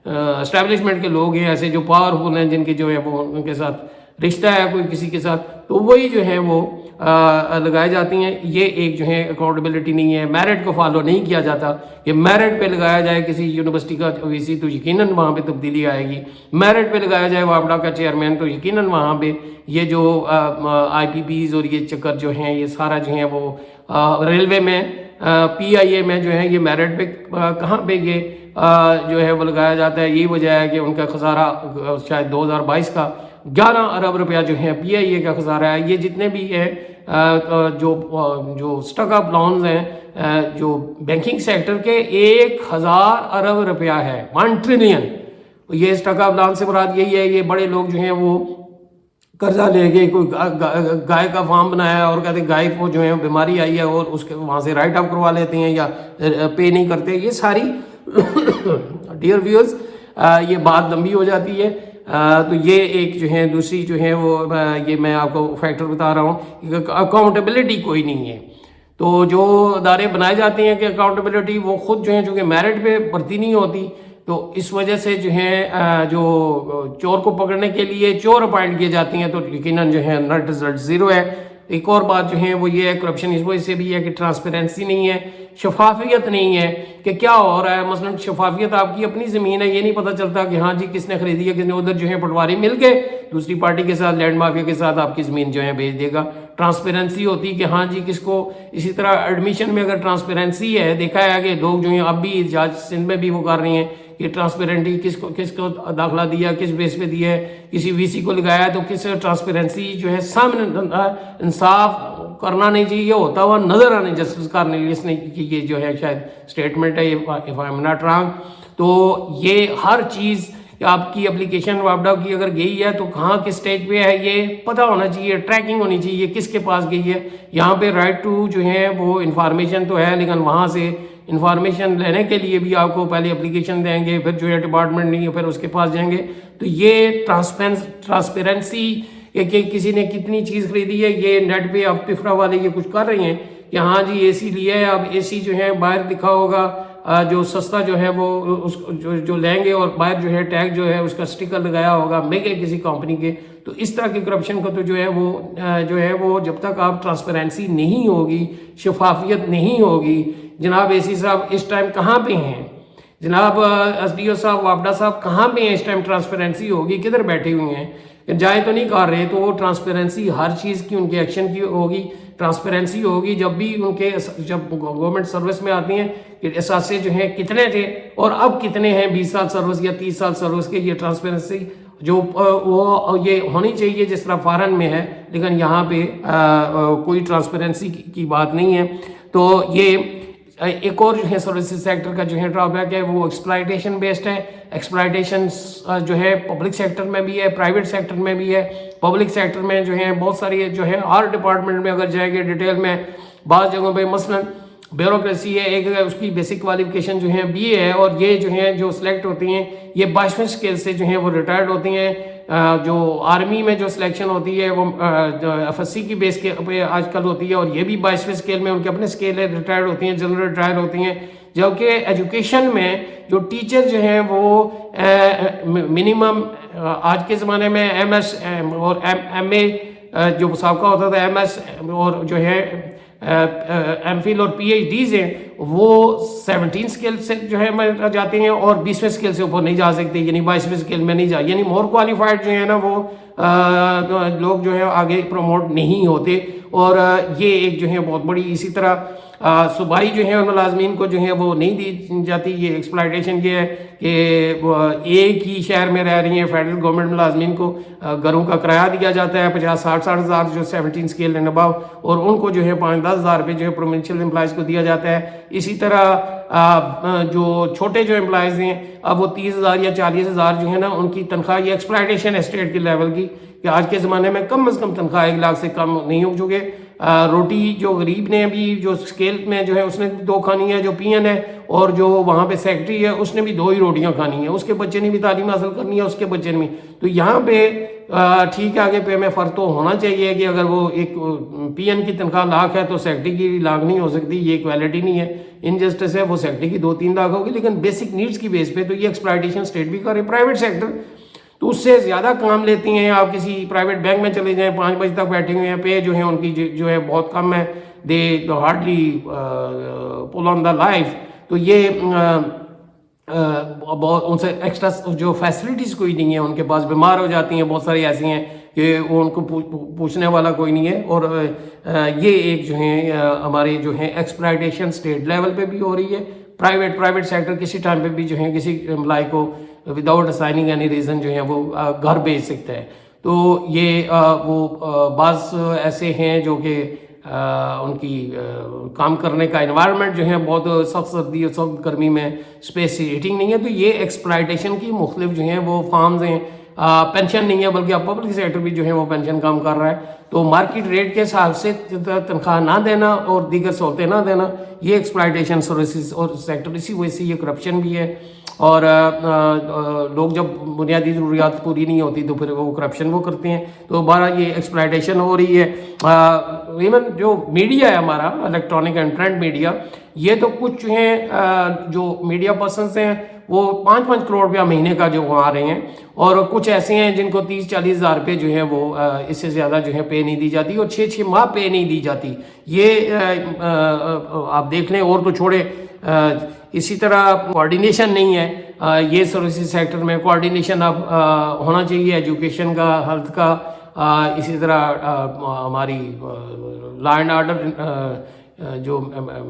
Speaker 1: اسٹیبلشمنٹ کے لوگ ہیں ایسے جو پاورفل ہیں، جن کے جو ہے وہ ان کے ساتھ رشتہ ہے کوئی کسی کے ساتھ، تو وہی جو ہے وہ لگائی جاتی ہیں. یہ ایک جو ہے اکاؤنٹیبلٹی نہیں ہے. میرٹ کو فالو نہیں کیا جاتا کہ میرٹ پہ لگایا جائے کسی یونیورسٹی کا وی سی تو یقیناً وہاں پہ تبدیلی آئے گی. میرٹ پہ لگایا جائے واپڈا کا چیئرمین تو یقیناً وہاں پہ یہ جو آئی پی پیز اور یہ چکر جو ہیں یہ سارا جو ہے وہ ریلوے میں پی آئی اے میں جو ہے یہ میرٹ پہ کہاں پہ یہ جو ہے وہ لگایا جاتا ہے. یہی وجہ ہے کہ ان کا خسارہ شاید 2022 کا 11 ارب روپیہ جو ہے پی آئی اے کا خسارہ ہے. یہ جتنے بھی ہے جو اسٹک اپ لونز ہیں جو بینکنگ سیکٹر کے 1000 ارب روپیہ ہے، 1 ٹریلین. یہ اسٹک اپ لون سے مراد یہی ہے یہ بڑے لوگ جو ہیں وہ قرضہ لے کے کوئی گائے کا فارم بنایا اور کہتے ہیں گائے کو جو ہے بیماری آئی ہے اور اس کے وہاں سے رائٹ آف کروا لیتے ہیں یا پے نہیں کرتے. یہ ساری ڈیئر ویورز یہ بات لمبی ہو جاتی ہے. تو یہ ایک جو ہے دوسری جو ہے وہ یہ میں آپ کو فیکٹر بتا رہا ہوں کہ اکاؤنٹیبلٹی کوئی نہیں ہے. تو جو ادارے بنائے جاتے ہیں کہ اکاؤنٹیبلٹی وہ خود جو ہیں چونکہ میرٹ پہ بھرتی نہیں ہوتی، تو اس وجہ سے جو ہے جو چور کو پکڑنے کے لیے چور اپائنٹ کیے جاتی ہیں تو یقیناً جو ہے نیٹ رزلٹ زیرو ہے. ایک اور بات جو ہے وہ یہ ہے کرپشن اس وجہ سے بھی ہے کہ ٹرانسپیرنسی نہیں ہے، شفافیت نہیں ہے کہ کیا ہو رہا ہے. مثلا شفافیت آپ کی اپنی زمین ہے، یہ نہیں پتہ چلتا کہ ہاں جی کس نے خریدی ہے کس نے، ادھر جو ہے پٹواری مل کے دوسری پارٹی کے ساتھ لینڈ مافیا کے ساتھ آپ کی زمین جو ہے بیچ دے گا. ٹرانسپیرنسی ہوتی کہ ہاں جی کس کو. اسی طرح ایڈمیشن میں اگر ٹرانسپیرنسی ہے، دیکھا ہے کہ لوگ جو ہیں اب بھی جج سندھ میں بھی وہ کر رہی ہیں کہ ٹرانسپیرنٹی کس کو داخلہ دیا، کس بیس پہ دیا ہے، کسی وی سی کو لگایا ہے تو کس ٹرانسپیرنسی جو ہے سامنے انصاف کرنا نہیں چاہیے، ہوتا ہوا نظر آنے جسٹس کرنے اس نے کہ یہ جو ہے شاید اسٹیٹمنٹ ہے if I am not wrong. تو یہ ہر چیز آپ کی اپلیکیشن واپڈا کی اگر گئی ہے تو کہاں کس سٹیج پہ ہے یہ پتہ ہونا چاہیے، ٹریکنگ ہونی چاہیے کس کے پاس گئی ہے. یہاں پہ رائٹ ٹو جو ہے وہ انفارمیشن تو ہے، لیکن وہاں سے انفارمیشن لینے کے لیے بھی آپ کو پہلے اپلیکیشن دیں گے، پھر جو ہے ڈپارٹمنٹ نہیں ہے پھر اس کے پاس جائیں گے. تو یہ ٹرانسپیرنسی کہ کسی نے کتنی چیز خریدی ہے، یہ نیٹ پہ اب پفرا والے یہ کچھ کر رہے ہیں کہ ہاں جی اے سی لیا ہے، اب اے سی جو ہے باہر لکھا ہوگا جو سستا جو ہے وہ اس جو لیں گے اور باہر جو ہے ٹیگ جو ہے اس کا سٹیکر لگایا ہوگا میگے کسی کمپنی کے. تو اس طرح کی کرپشن کا تو جو ہے وہ جب تک آپ ٹرانسپیرنسی نہیں ہوگی، شفافیت نہیں ہوگی. جناب اے سی صاحب اس ٹائم کہاں پہ ہیں؟ جناب ایس ڈی او صاحب واپڈا صاحب کہاں پہ ہیں؟ اس ٹائم ٹرانسپیرنسی ہوگی کدھر بیٹھے ہوئے ہیں؟ جائیں تو نہیں کر رہے. تو وہ ٹرانسپیرنسی ہر چیز کی ان کے ایکشن کی ہوگی. ٹرانسپیرنسی ہوگی جب بھی ان کے جب گورنمنٹ سروس میں آتی ہیں کہ اثاثے جو ہیں کتنے تھے اور اب کتنے ہیں، 20 سال سروس یا 30 سال سروس کے. یہ ٹرانسپیرنسی جو وہ یہ ہونی چاہیے جس طرح فارن میں ہے، لیکن یہاں پہ کوئی ٹرانسپیرنسی کی بات نہیں ہے. تو یہ ایک اور جو ہے سروسز سیکٹر کا جو ہے ڈرا بیک ہے وہ ایکسپلائٹیشن بیسڈ ہے. ایکسپلائٹیشن جو ہے پبلک سیکٹر میں بھی ہے، پرائیویٹ سیکٹر میں بھی ہے. پبلک سیکٹر میں جو ہے بہت ساری جو ہے ہر ڈپارٹمنٹ میں اگر جائیں گے ڈیٹیل میں بعض جگہوں پہ مثلا بیوروکریسی ہے، ایک اس کی بیسک کوالیفیکیشن جو ہے بی اے ہے، اور یہ جو ہیں جو سلیکٹ ہوتی ہیں یہ 22ویں اسکیل سے جو ہیں وہ ریٹائرڈ ہوتی ہیں. جو آرمی میں جو سلیکشن ہوتی ہے وہ ایف ایس سی کی بیس کے پہ آج کل ہوتی ہے، اور یہ بھی 22ویں اسکیل میں ان کے اپنے اسکیل ہے، ریٹائرڈ ہوتی ہیں، جنرل ریٹائر ہوتی ہیں. جبکہ ایجوکیشن میں جو ٹیچر جو ہیں وہ منیمم آج کے زمانے میں ایم ایس اور ایم اے جو سابقہ ہوتا تھا ایم ایس اور جو ہے ایم فل اور پی ایچ ڈیز ہیں وہ 17 اسکیل سے جو ہے میں جاتے ہیں اور 20ویں اسکیل سے اوپر نہیں جا سکتے، یعنی 22ویں اسکیل میں نہیں جا، یعنی مور کوالیفائڈ جو ہے نا وہ لوگ جو ہے آگے پروموٹ نہیں ہوتے. اور یہ ایک جو ہے بہت بڑی اسی طرح صوبائی جو ہے ملازمین کو جو ہے وہ نہیں دی جاتی. یہ ایکسپلائٹیشن یہ ہے کہ وہ ایک ہی شہر میں رہ رہی ہیں فیڈرل گورنمنٹ ملازمین کو گھروں کا کرایہ دیا جاتا ہے 50-60 ہزار جو 17 اسکیل اینڈ ابو, اور ان کو جو ہے 5-10 ہزار روپے جو ہے پروونشل امپلائز کو دیا جاتا ہے. اسی طرح جو چھوٹے جو امپلائز ہیں اب وہ 30,000 یا 40,000 جو ہے نا ان کی تنخواہ, یہ ایکسپلائٹیشن ہے اسٹیٹ کے لیول کی کہ آج کے زمانے میں کم از کم تنخواہ 1 لاکھ سے کم نہیں ہو چکے. روٹی جو غریب نے بھی جو اسکیل میں جو ہے اس نے 2 کھانی ہے, جو پی این ہے اور جو وہاں پہ سیکٹری ہے اس نے بھی 2 ہی روٹیاں کھانی ہیں, اس کے بچے نے بھی تعلیم حاصل کرنی ہے, اس کے بچے نے بھی. تو یہاں پہ ٹھیک ہے آگے پہ ہمیں فرق تو ہونا چاہیے کہ اگر وہ ایک پی این کی تنخواہ لاکھ ہے تو سیکٹری کی لاکھ نہیں ہو سکتی, یہ ایکویلٹی نہیں ہے, انجسٹس ہے. وہ سیکٹری کی 2-3 لاکھ ہوگی لیکن بیسک نیڈس کی بیس پہ. تو یہ ایکسپلائٹیشن اسٹیٹ بھی کر رہی ہے. پرائیویٹ سیکٹر تو اس سے زیادہ کام لیتی ہیں. آپ کسی پرائیویٹ بینک میں چلے جائیں 5 بجے تک بیٹھے ہوئے ہیں, پے جو ہیں ان کی جو ہے بہت کم ہے, they hardly pull on the life. تو یہ بہت ان سے ایکسٹرا جو فیسلٹیز کوئی نہیں ہے ان کے پاس, بیمار ہو جاتی ہیں بہت ساری ایسی ہیں کہ وہ ان کو پوچھنے والا کوئی نہیں ہے. اور یہ ایک جو ہے ہماری جو ہے ایکسپلائٹیشن اسٹیٹ لیول پہ بھی ہو رہی ہے. پرائیویٹ سیکٹر کسی ٹائم پہ بھی جو ہے کسی امپلائی کو وداؤٹ اسائننگ اینی ریزن جو ہے وہ گھر بھیج سکتا ہے. تو یہ وہ بعض ایسے ہیں جو کہ ان کی کام کرنے کا انوائرمنٹ جو ہے بہت سخت سردی اور سخت گرمی میں اسپیس ہیٹنگ نہیں ہے. تو یہ ایکسپلائٹیشن کی مختلف جو ہیں وہ فارمز ہیں. پینشن نہیں ہے بلکہ اب پبلک سیکٹر بھی جو ہے وہ پینشن کام کر رہا ہے. تو مارکیٹ ریٹ کے حساب سے تنخواہ نہ دینا اور دیگر سہولتیں نہ دینا, یہ ایکسپلائٹیشن سروسز اور سیکٹر, اسی وجہ سے یہ کرپشن بھی ہے. اور لوگ جب بنیادی ضروریات پوری نہیں ہوتی تو پھر وہ کرپشن وہ کرتے ہیں. تو بہرحال یہ ایکسپلائٹیشن ہو رہی ہے. ایون جو میڈیا ہے ہمارا الیکٹرانک اینڈ پرنٹ میڈیا, یہ تو کچھ جو ہیں جو میڈیا پرسنس ہیں وہ 5-5 کروڑ روپیہ مہینے کا جو آ رہے ہیں, اور کچھ ایسے ہیں جن کو 30-40 ہزار روپے جو ہیں وہ اس سے زیادہ جو ہے پے نہیں دی جاتی, اور 6 ماہ پے نہیں دی جاتی. یہ آپ دیکھ لیں. اور تو چھوڑے اسی طرح کوارڈینیشن نہیں ہے یہ سروسز سیکٹر میں. کوارڈینیشن اب ہونا چاہیے ایجوکیشن کا, ہیلتھ کا, اسی طرح ہماری لا اینڈ آرڈر جو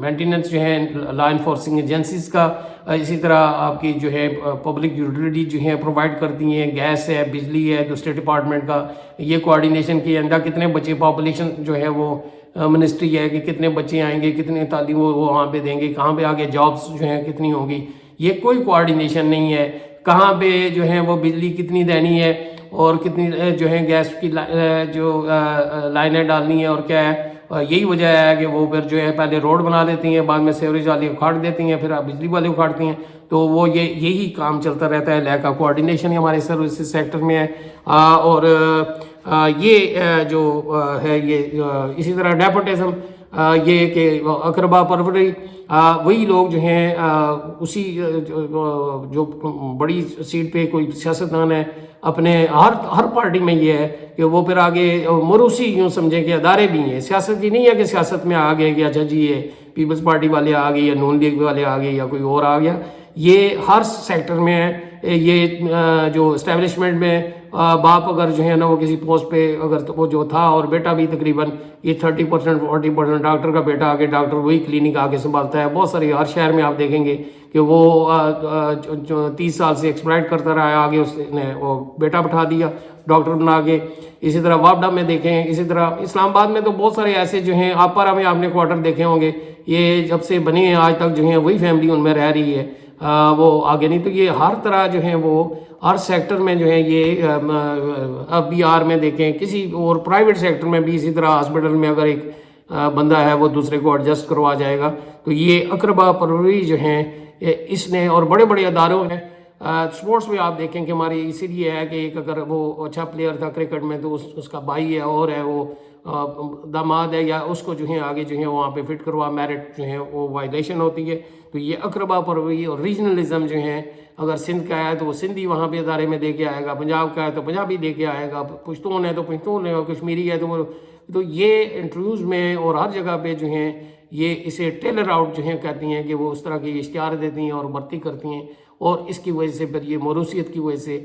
Speaker 1: مینٹیننس جو ہے لا انفورسنگ ایجنسیز کا, اسی طرح آپ کی جو ہے پبلک یوٹیلیٹی جو ہیں پرووائڈ کرتی ہیں, گیس ہے, بجلی ہے, دوسرے ڈپارٹمنٹ کا, یہ کوارڈینیشن کے اندر کتنے بچے پاپولیشن جو ہے وہ منسٹری ہے کہ کتنے بچے آئیں گے, کتنے تعلیم وہ وہاں پہ دیں گے, کہاں پہ آگے جابس جو ہیں کتنی ہوں گی, یہ کوئی کوارڈینیشن نہیں ہے. کہاں پہ جو ہے وہ بجلی کتنی دینی ہے اور کتنی جو ہے گیس کی جو لائنیں ڈالنی ہے اور کیا ہے. یہی وجہ ہے کہ وہ پھر جو ہے پہلے روڈ بنا دیتی ہیں, بعد میں سیوریج والی اکھاڑ دیتی ہیں, پھر بجلی والے اکھاڑتی ہیں. تو وہ یہی کام چلتا رہتا ہے. لیک آف کوارڈینیشن ہمارے سروسز سیکٹر میں ہے. اور یہ جو ہے یہ اسی طرح نیپوٹزم, یہ کہ اقربا پروری, وہی لوگ جو ہیں اسی جو بڑی سیٹ پہ کوئی سیاستدان ہے اپنے ہر پارٹی میں یہ ہے کہ وہ پھر آگے موروثی یوں سمجھیں کہ ادارے بھی ہیں. سیاست یہ نہیں ہے کہ سیاست میں آ گئے کہ اچھا جی یہ پیپلز پارٹی والے آ گئے یا نون لیگ والے آ گئے یا کوئی اور آ گیا. یہ ہر سیکٹر میں ہے. یہ جو اسٹیبلشمنٹ میں باپ اگر جو ہے نا وہ کسی پوسٹ پہ اگر وہ جو تھا اور بیٹا بھی تقریباً یہ 30% 40% ڈاکٹر کا بیٹا آگے ڈاکٹر وہی کلینک آگے سنبھالتا ہے. بہت سارے ہر شہر میں آپ دیکھیں گے کہ وہ 30 سال سے ایکسپلائٹ کرتا رہا ہے, آگے اس نے وہ بیٹا بٹھا دیا ڈاکٹر بنا کے. اسی طرح واپڈا میں دیکھیں, اسی طرح اسلام آباد میں تو بہت سارے ایسے جو ہیں, آپارا میں آپ نے کوارٹر دیکھے ہوں گے, یہ جب سے بنے ہیں آج تک جو ہیں وہی فیملی ان میں رہ رہی ہے, وہ آگے نہیں. تو یہ ہر طرح جو ہیں وہ ہر سیکٹر میں جو ہے یہ اب بی آر میں دیکھیں, کسی اور پرائیویٹ سیکٹر میں بھی اسی طرح ہاسپٹل میں اگر ایک بندہ ہے وہ دوسرے کو ایڈجسٹ کروا جائے گا. تو یہ اقربا پروری جو ہیں اس نے, اور بڑے بڑے اداروں میں سپورٹس میں آپ دیکھیں کہ ہماری اسی لیے ہے کہ ایک اگر وہ اچھا پلیئر تھا کرکٹ میں تو اس کا بھائی ہے اور ہے وہ داماد ہے, یا اس کو جو ہے آگے جو ہے وہاں پہ فٹ کروا, میرٹ جو ہے وہ وائلیشن ہوتی ہے. تو یہ اقربا پروری اور ریجنلزم جو ہیں, اگر سندھ کا ہے تو وہ سندھی وہاں پہ ادارے میں دے کے آئے گا, پنجاب کا ہے تو پنجابی دے کے آئے گا, پشتون ہے تو پشتون ہے, اور کشمیری ہے تو یہ انٹرویوز میں اور ہر جگہ پہ جو ہیں یہ اسے ٹیلر آؤٹ جو ہیں کہتی ہیں کہ وہ اس طرح کے اشتہار دیتی ہیں اور بھرتی کرتی ہیں. اور اس کی وجہ سے پھر یہ موروثیت کی وجہ سے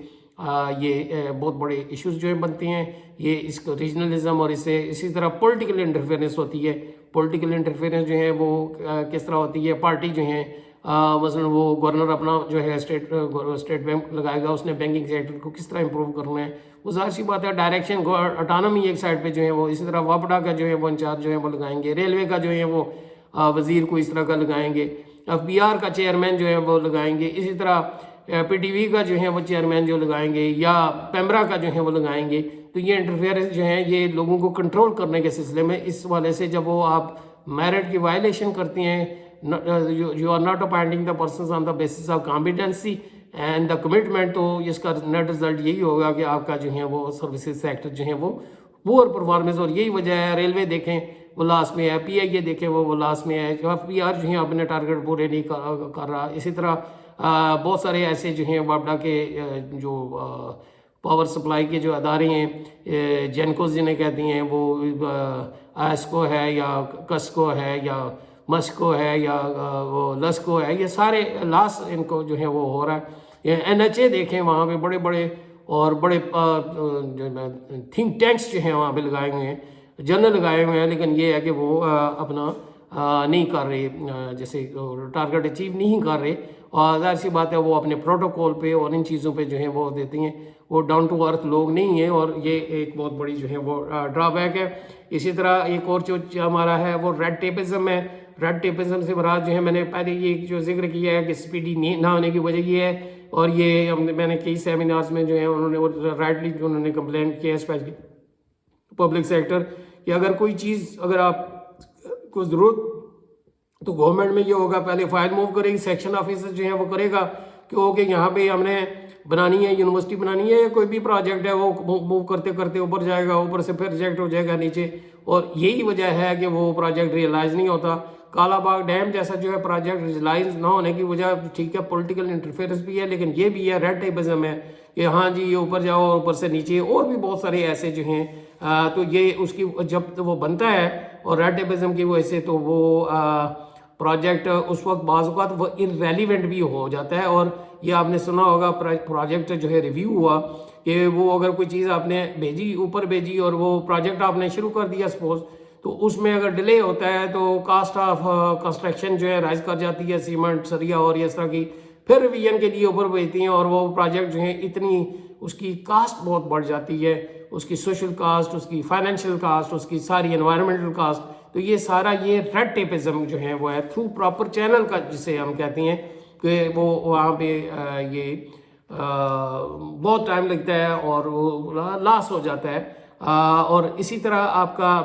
Speaker 1: یہ بہت بڑے ایشوز جو ہیں بنتے ہیں. یہ اس کو ریجنلزم اور اسی طرح پولیٹیکل انٹرفیئرنس ہوتی ہے. پولیٹیکل انٹرفیئرنس جو ہے وہ کس طرح ہوتی ہے, پارٹی جو ہیں مثلا وہ گورنر اپنا جو ہے اسٹیٹ بینک لگائے گا, اس نے بینکنگ سیکٹر کو کس طرح امپروو کرنا ہے, وہ ظاہر سی بات ہے ڈائریکشن اٹانومی ایک سائڈ پہ جو ہے وہ, اسی طرح واپڈا کا جو ہے وہ انچارج جو ہے وہ لگائیں گے, ریلوے کا جو ہے وہ وزیر کو اس طرح کا لگائیں گے, FBR کا چیئرمین جو ہے وہ لگائیں گے, اسی طرح PTV کا جو ہے وہ چیئرمین جو لگائیں گے, یا پیمرا کا جو ہے وہ لگائیں گے. تو یہ انٹرفیئرنس جو ہے یہ لوگوں کو کنٹرول کرنے کے سلسلے میں اس والے سے جب وہ آپ میرٹ کی وائلیشن کرتی ہیں, you are not appointing the persons on the basis of competency and the commitment, تو اس کا نیٹ رزلٹ یہی ہوگا کہ آپ کا جو ہے وہ سروسز سیکٹر جو ہے وہ پور پرفارمنس, اور یہی وجہ ہے ریلوے دیکھیں وہ لاس میں ہے, PIA دیکھیں وہ لاس میں ہے, FBR جو ہیں اپنے ٹارگیٹ پورے نہیں کر رہا. اسی طرح بہت سارے ایسے جو ہیں واپڈا کے جو پاور سپلائی کے جو ادارے ہیں, جینکوز جنہیں کہتی ہیں, وہ آسکو ہے یا کسکو ہے یا مسکو ہے یا وہ لسکو ہے, یہ سارے لاس ان کو جو ہے وہ ہو رہا ہے. NHA دیکھیں وہاں پہ بڑے بڑے اور بڑے تھنک ٹینکس جو ہیں وہاں پہ لگائے ہوئے ہیں, جنرل لگائے ہوئے ہیں, لیکن یہ ہے کہ وہ اپنا نہیں کر رہے, جیسے ٹارگٹ اچیو نہیں کر رہے, اور ظاہر سی بات ہے وہ اپنے پروٹوکول پہ اور ان چیزوں پہ جو ہیں وہ دیتی ہیں, وہ ڈاؤن ٹو ارتھ لوگ نہیں ہیں, اور یہ ایک بہت بڑی جو ہے وہ ڈرا بیک ہے. اسی طرح ایک اور جو ہمارا ہے وہ ریڈ ٹیپزم ہے. ریڈ ٹیپزم سے مراد جو ہے میں نے پہلے یہ جو ذکر کیا ہے کہ اسپیڈی نہ ہونے کی وجہ یہ ہے, اور یہ میں نے کئی سیمینارز میں جو ہے انہوں نے رائٹلی جو انہوں نے کمپلین کیا ہے اسپیشلی پبلک سیکٹر, کہ اگر کوئی چیز اگر آپ کو ضرورت, تو گورنمنٹ میں یہ ہوگا پہلے فائل موو کرے گی, سیکشن آفیسر جو ہے وہ کرے گا کہ اوکے یہاں پہ ہم نے بنانی ہے, یونیورسٹی بنانی ہے, یا کوئی بھی پروجیکٹ ہے, وہ موو کرتے کرتے اوپر جائے گا, اوپر سے پھر ریجیکٹ ہو جائے گا نیچے, اور یہی وجہ ہے کہ وہ پروجیکٹ ریئلائز نہیں ہوتا. کالا باغ ڈیم جیسا جو ہے پروجیکٹ ریئلائز نہ ہونے کی وجہ ٹھیک ہے پولیٹیکل انٹرفیئرنس بھی ہے, لیکن یہ بھی ہے ریڈ ٹیپزم ہے کہ ہاں جی یہ اوپر جاؤ اوپر سے نیچے, اور بھی بہت سارے ایسے جو ہیں. تو یہ اس کی جب وہ بنتا ہے اور ریڈ ٹیپزم کی وجہ سے, تو وہ پروجیکٹ اس وقت بعض اوقات وہ irrelevant بھی ہو جاتا ہے. اور یہ آپ نے سنا ہوگا پروجیکٹ جو ہے ریویو ہوا کہ وہ اگر کوئی چیز آپ نے بھیجی اوپر بھیجی اور وہ پروجیکٹ آپ نے شروع کر دیا سپوز, تو اس میں اگر ڈیلے ہوتا ہے تو کاسٹ آف کنسٹرکشن جو ہے رائز کر جاتی ہے, سیمنٹ سریا اور اس طرح کی, پھر ریویژن کے لیے اوپر بھیجتی ہیں, اور وہ پروجیکٹ جو ہے اتنی اس کی کاسٹ بہت بڑھ جاتی ہے, اس کی سوشل کاسٹ, اس کی فائنینشیل کاسٹ, اس کی ساری انوائرمنٹل کاسٹ. تو یہ سارا یہ ریڈ ٹیپزم جو ہے وہ ہے تھرو پراپر چینل کا, جسے ہم کہتے ہیں کہ وہ وہاں پہ یہ بہت ٹائم لگتا ہے اور وہ لاس ہو جاتا ہے. اور اسی طرح آپ کا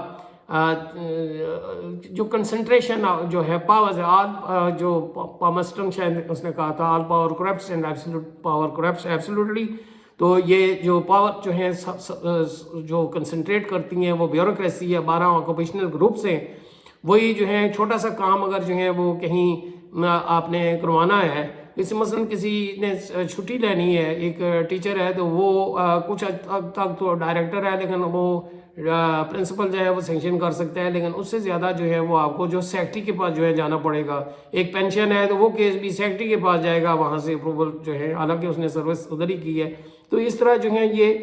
Speaker 1: جو کنسنٹریشن جو ہے پاورز ہے, آل جو پامسٹن شاید اس نے کہا تھا, all power corrupts and absolute power corrupts absolutely. تو یہ جو پاور جو ہیں جو کنسنٹریٹ کرتی ہیں وہ بیوروکریسی ہے, 12 آکوپیشنل گروپس ہیں, وہی جو ہیں چھوٹا سا کام اگر جو ہے وہ کہیں آپ نے کروانا ہے, جیسے مثلا کسی نے چھٹی لینی ہے, ایک ٹیچر ہے تو وہ کچھ حد تک تو ڈائریکٹر ہے, لیکن وہ پرنسپل جو ہے وہ سینکشن کر سکتا ہے, لیکن اس سے زیادہ جو ہے وہ آپ کو جو سیکٹری کے پاس جو ہے جانا پڑے گا. ایک پینشن ہے تو وہ کیس بھی سیکٹری کے پاس جائے گا, وہاں سے اپروول جو ہے, حالانکہ اس نے سروس ادھر ہی کی ہے. تو اس طرح جو ہے یہ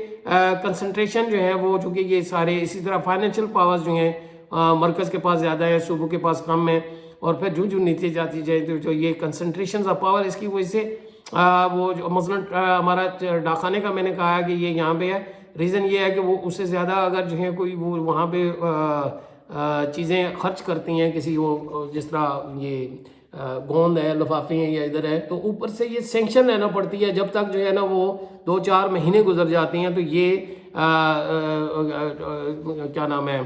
Speaker 1: کنسنٹریشن جو ہے وہ, چونکہ یہ سارے اسی طرح فائنینشیل پاورز جو ہیں مرکز کے پاس زیادہ ہے, صوبوں کے پاس کم ہے, اور پھر جو نیچے جاتی جائے تو جو یہ کنسنٹریشنز آف پاور, اس کی وجہ سے وہ جو مثلا ہمارا ڈاکخانے کا میں نے کہا کہ یہ یہاں پہ ہے, ریزن یہ ہے کہ وہ اس سے زیادہ اگر جو ہے کوئی وہ وہاں پہ چیزیں خرچ کرتی ہیں کسی, وہ جس طرح یہ گوند ہے, لفافے ہیں یا ادھر ہے, تو اوپر سے یہ سینکشن لینا پڑتی ہے, جب تک جو ہے نا وہ 2-4 مہینے گزر جاتی ہیں. تو یہ کیا نام ہے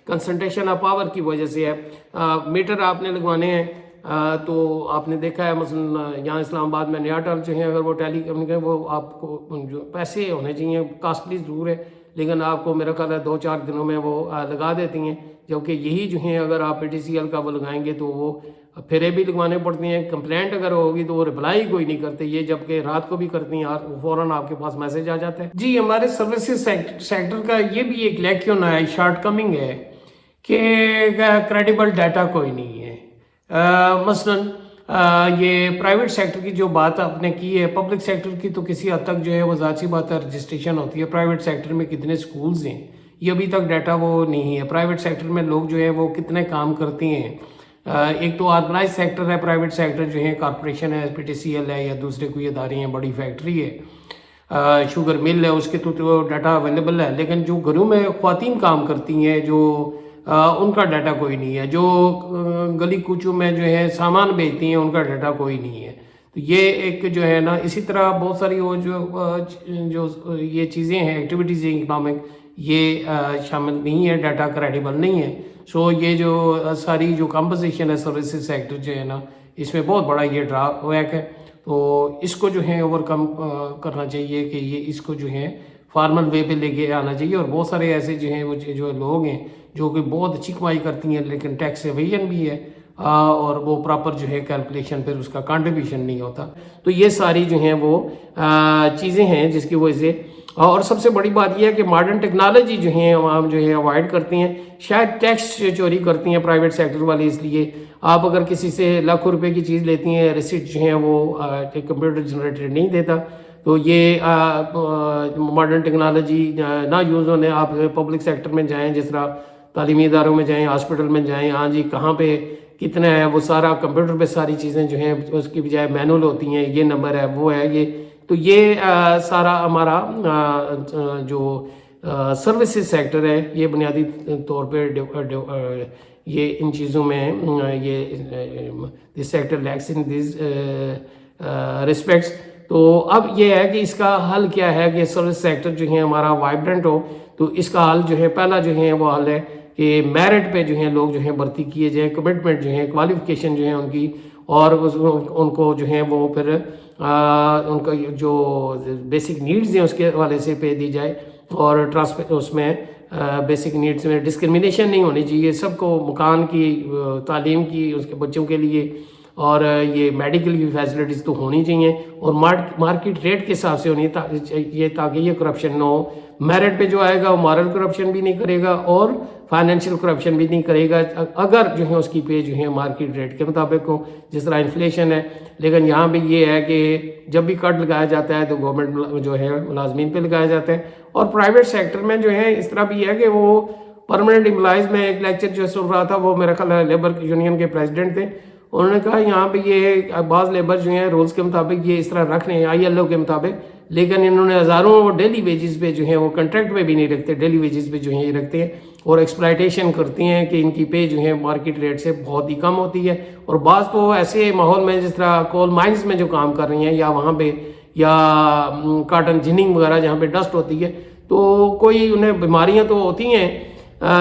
Speaker 1: کنسنٹریشن آف پاور کی وجہ سے ہے. میٹر آپ نے لگوانے ہیں تو آپ نے دیکھا ہے مثلا یہاں اسلام آباد میں نیا ٹل جو ہیں اگر وہ ٹیلی کمیونیکیشن, وہ آپ کو جو پیسے ہونے چاہیے کاسٹلی ضرور ہے, لیکن آپ کو میرا خیال ہے 2-4 دنوں میں وہ لگا دیتی ہیں. جبکہ یہی جو ہیں اگر آپ PTCL کا وہ لگائیں گے تو وہ پھرے بھی لگوانے پڑتی ہیں. کمپلینٹ اگر ہوگی تو وہ رپلائی کوئی نہیں کرتے, یہ جبکہ رات کو بھی کرتی ہیں فوراً آپ کے پاس میسج آ جاتا ہے. جی ہمارے سروسز سیکٹر کا یہ بھی ایک لیکن ہے, شارٹ کمنگ ہے کہ کریڈیبل ڈیٹا کوئی نہیں ہے. مثلا یہ پرائیویٹ سیکٹر کی جو بات آپ نے کی ہے، پبلک سیکٹر کی تو کسی حد تک جو ہے وہ ذات سی بات ہے رجسٹریشن ہوتی ہے. پرائیویٹ سیکٹر میں کتنے سکولز ہیں یہ ابھی تک ڈیٹا وہ نہیں ہے. پرائیویٹ سیکٹر میں لوگ جو ہے وہ کتنے کام کرتے ہیں. ایک تو آرگنائز سیکٹر ہے پرائیویٹ سیکٹر جو ہے کارپوریشن ہے، پی ٹی سی ایل ہے یا دوسرے کوئی ادارے ہیں، بڑی فیکٹری ہے، شوگر مل ہے، اس کے تو ڈیٹا اویلیبل ہے. لیکن جو گھروں میں خواتین کام کرتی ہیں جو ان کا ڈیٹا کوئی نہیں ہے. جو گلی کوچوں میں جو ہے سامان بیچتی ہیں ان کا ڈیٹا کوئی نہیں ہے. تو یہ ایک جو ہے نا، اسی طرح بہت ساری وہ جو یہ چیزیں ہیں ایکٹیویٹیز ہیں اکنامک، یہ شامل نہیں ہے، ڈیٹا کریڈیبل نہیں ہے. سو یہ جو ساری جو کمپوزیشن ہے سروسز سیکٹر جو ہے نا، اس میں بہت بڑا یہ ڈرا بیک ہے. تو اس کو جو ہے اوور کم کرنا چاہیے کہ یہ اس کو جو ہے فارمل وے پہ لے کے آنا چاہیے. اور بہت سارے ایسے جو ہیں وہ جو لوگ ہیں جو کہ بہت اچھی کمائی کرتی ہیں لیکن ٹیکس ایویژن بھی ہے، اور وہ پراپر جو ہے کیلکولیشن پھر اس کا کنٹریبیوشن نہیں ہوتا. تو یہ ساری جو ہیں وہ چیزیں ہیں جس کی وجہ سے. اور سب سے بڑی بات یہ ہے کہ ماڈرن ٹیکنالوجی جو ہیں عوام جو ہے اوائڈ کرتی ہیں. شاید ٹیکس چوری کرتی ہیں پرائیویٹ سیکٹر والے، اس لیے آپ اگر کسی سے لاکھوں روپے کی چیز لیتی ہیں، ریسیٹ جو ہیں وہ کمپیوٹر جنریٹڈ نہیں دیتا. تو یہ ماڈرن ٹیکنالوجی نہ یوز ہونے. آپ پبلک سیکٹر میں جائیں، جس طرح تعلیمی اداروں میں جائیں، ہاسپٹل میں جائیں، ہاں جی کہاں پہ کتنا ہے، وہ سارا کمپیوٹر پہ ساری چیزیں جو ہیں اس کی بجائے مینول ہوتی ہیں، یہ نمبر ہے وہ ہے یہ. تو یہ سارا ہمارا جو سروسز سیکٹر ہے یہ بنیادی طور پہ یہ ان چیزوں میں یہ سیکٹر لیکس ان دیز رسپیکٹس. تو اب یہ ہے کہ اس کا حل کیا ہے کہ سروس سیکٹر جو ہے ہمارا وائبرنٹ ہو. تو اس کا حل جو ہے پہلا جو ہے وہ حل ہے کہ میرٹ پہ جو ہے لوگ جو ہیں بھرتی کیے جائیں، کمٹمنٹ جو ہے کوالیفیکیشن جو ہے ان کی، اور ان کو جو ہے وہ پھر ان کا جو بیسک نیڈز ہیں اس کے حوالے سے پہ دی جائے. اور اس میں بیسک نیڈز میں ڈسکرمنیشن نہیں ہونی چاہیے. سب کو مکان کی، تعلیم کی، اس کے بچوں کے لیے، اور یہ میڈیکل کی فیسلٹیز تو ہونی چاہیے، اور مارکیٹ ریٹ کے حساب سے ہونی چاہیے تاکہ یہ کرپشن نہ ہو. میرٹ پہ جو آئے گا وہ مارل کرپشن بھی نہیں کرے گا اور فائنینشیل کرپشن بھی نہیں کرے گا اگر جو ہے اس کی پے جو ہے مارکیٹ ریٹ کے مطابق ہو، جس طرح انفلیشن ہے. لیکن یہاں بھی یہ ہے کہ جب بھی کٹ لگایا جاتا ہے تو گورنمنٹ جو ہے ملازمین پہ لگایا جاتا ہے. اور پرائیویٹ سیکٹر میں جو ہے اس طرح بھی ہے کہ وہ پرماننٹ امپلائز میں ایک لیکچر جو سن رہا تھا، وہ میرا خیال ہے لیبر یونین کے پریزیڈنٹ تھے. انہوں نے کہا یہاں پہ یہ بعض لیبر جو ہیں رولز کے مطابق یہ اس طرح رکھ رہے ہیں ILO کے مطابق، لیکن انہوں نے ہزاروں ڈیلی ویجز پہ جو ہیں وہ کنٹریکٹ پہ بھی نہیں رکھتے، ڈیلی ویجز پہ جو ہیں یہ رکھتے ہیں اور ایکسپلائٹیشن کرتے ہیں کہ ان کی پے جو ہے مارکیٹ ریٹ سے بہت ہی کم ہوتی ہے. اور بعض تو ایسے ماحول میں جس طرح کول مائنز میں جو کام کر رہی ہیں یا وہاں پہ یا کاٹن جننگ وغیرہ جہاں پہ ڈسٹ ہوتی ہے، تو کوئی انہیں بیماریاں تو ہوتی ہیں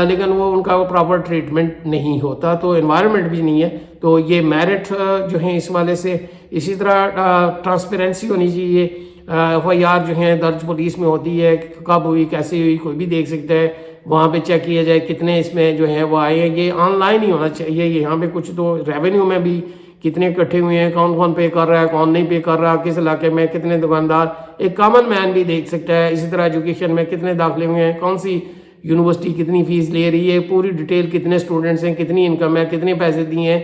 Speaker 1: لیکن وہ ان کا پراپر ٹریٹمنٹ نہیں ہوتا، تو انوائرمنٹ بھی نہیں ہے. تو یہ میرٹ جو ہیں اس والے سے. اسی طرح ٹرانسپیرنسی ہونی چاہیے. FIR جو ہیں درج پولیس میں ہوتی ہے، کب ہوئی، کیسے ہوئی، کوئی بھی دیکھ سکتا ہے. وہاں پہ چیک کیا جائے کتنے اس میں جو ہیں وہ آئے ہیں. یہ آن لائن ہی ہونا چاہیے. یہاں پہ کچھ تو ریونیو میں بھی کتنے اکٹھے ہوئے ہیں، کون کون پے کر رہا ہے، کون نہیں پے کر رہا، کس علاقے میں کتنے دکاندار، ایک کامن مین بھی دیکھ سکتا ہے. اسی طرح ایجوکیشن میں کتنے داخلے ہوئے ہیں، کون سی یونیورسٹی کتنی فیس لے رہی ہے، پوری ڈیٹیل، کتنے اسٹوڈنٹس ہیں، کتنی انکم ہے، کتنے پیسے دیے ہیں،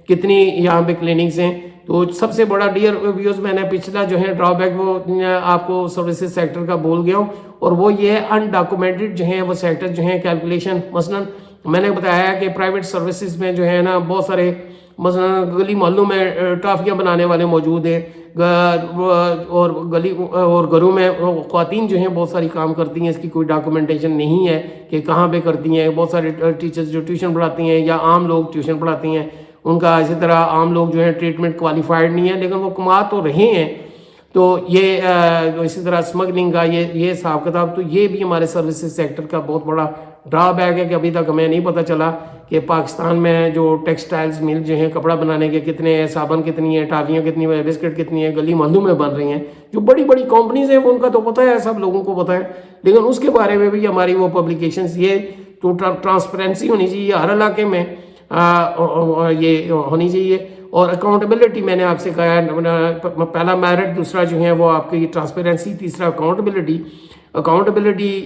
Speaker 1: کتنی یہاں پہ کلینکس ہیں. تو سب سے بڑا ڈیئر ویوز میں نے پچھلا جو ہے ڈرا بیک وہ آپ کو سروسز سیکٹر کا بول گیا ہوں، اور وہ یہ ہے انڈاکومنٹڈ جو ہیں وہ سیکٹر جو ہیں کیلکولیشن. مثلا میں نے بتایا ہے کہ پرائیویٹ سروسز میں جو ہے نا بہت سارے مثلا گلی محلوں میں ٹافیاں بنانے والے موجود ہیں، اور گلی اور گھروں میں خواتین جو ہیں بہت ساری کام کرتی ہیں، اس کی کوئی ڈاکومنٹیشن نہیں ہے کہ کہاں پہ کرتی ہیں. بہت سارے ٹیچرز جو ٹیوشن پڑھاتی ہیں یا عام لوگ ٹیوشن پڑھاتی ہیں، ان کا اسی طرح عام لوگ جو ہیں ٹریٹمنٹ کوالیفائڈ نہیں ہے لیکن وہ کما تو رہے ہیں. تو یہ اسی طرح اسمگلنگ کا یہ حساب کتاب. تو یہ بھی ہمارے سروسز سیکٹر کا بہت بڑا ڈرا بیک ہے کہ ابھی تک ہمیں نہیں پتہ چلا کہ پاکستان میں جو ٹیکسٹائلز مل جو ہیں کپڑا بنانے کے کتنے ہیں، صابن کتنی ہیں، ٹافیاں کتنی ہیں، بسکٹ کتنی ہیں، گلی محلوں میں بن رہی ہیں. جو بڑی بڑی کمپنیز ہیں ان کا تو پتہ ہے، سب لوگوں کو پتہ ہے، لیکن اس کے بارے میں بھی ہماری وہ پبلیکیشنز یہ تو ٹرانسپیرنسی ہونی چاہیے ہر علاقے میں، یہ ہونی چاہیے. اور اکاؤنٹیبلٹی میں نے آپ سے کہا ہے، پہلا میرٹ، دوسرا جو ہے وہ آپ کی ٹرانسپیرنسی، تیسرا اکاؤنٹیبلٹی.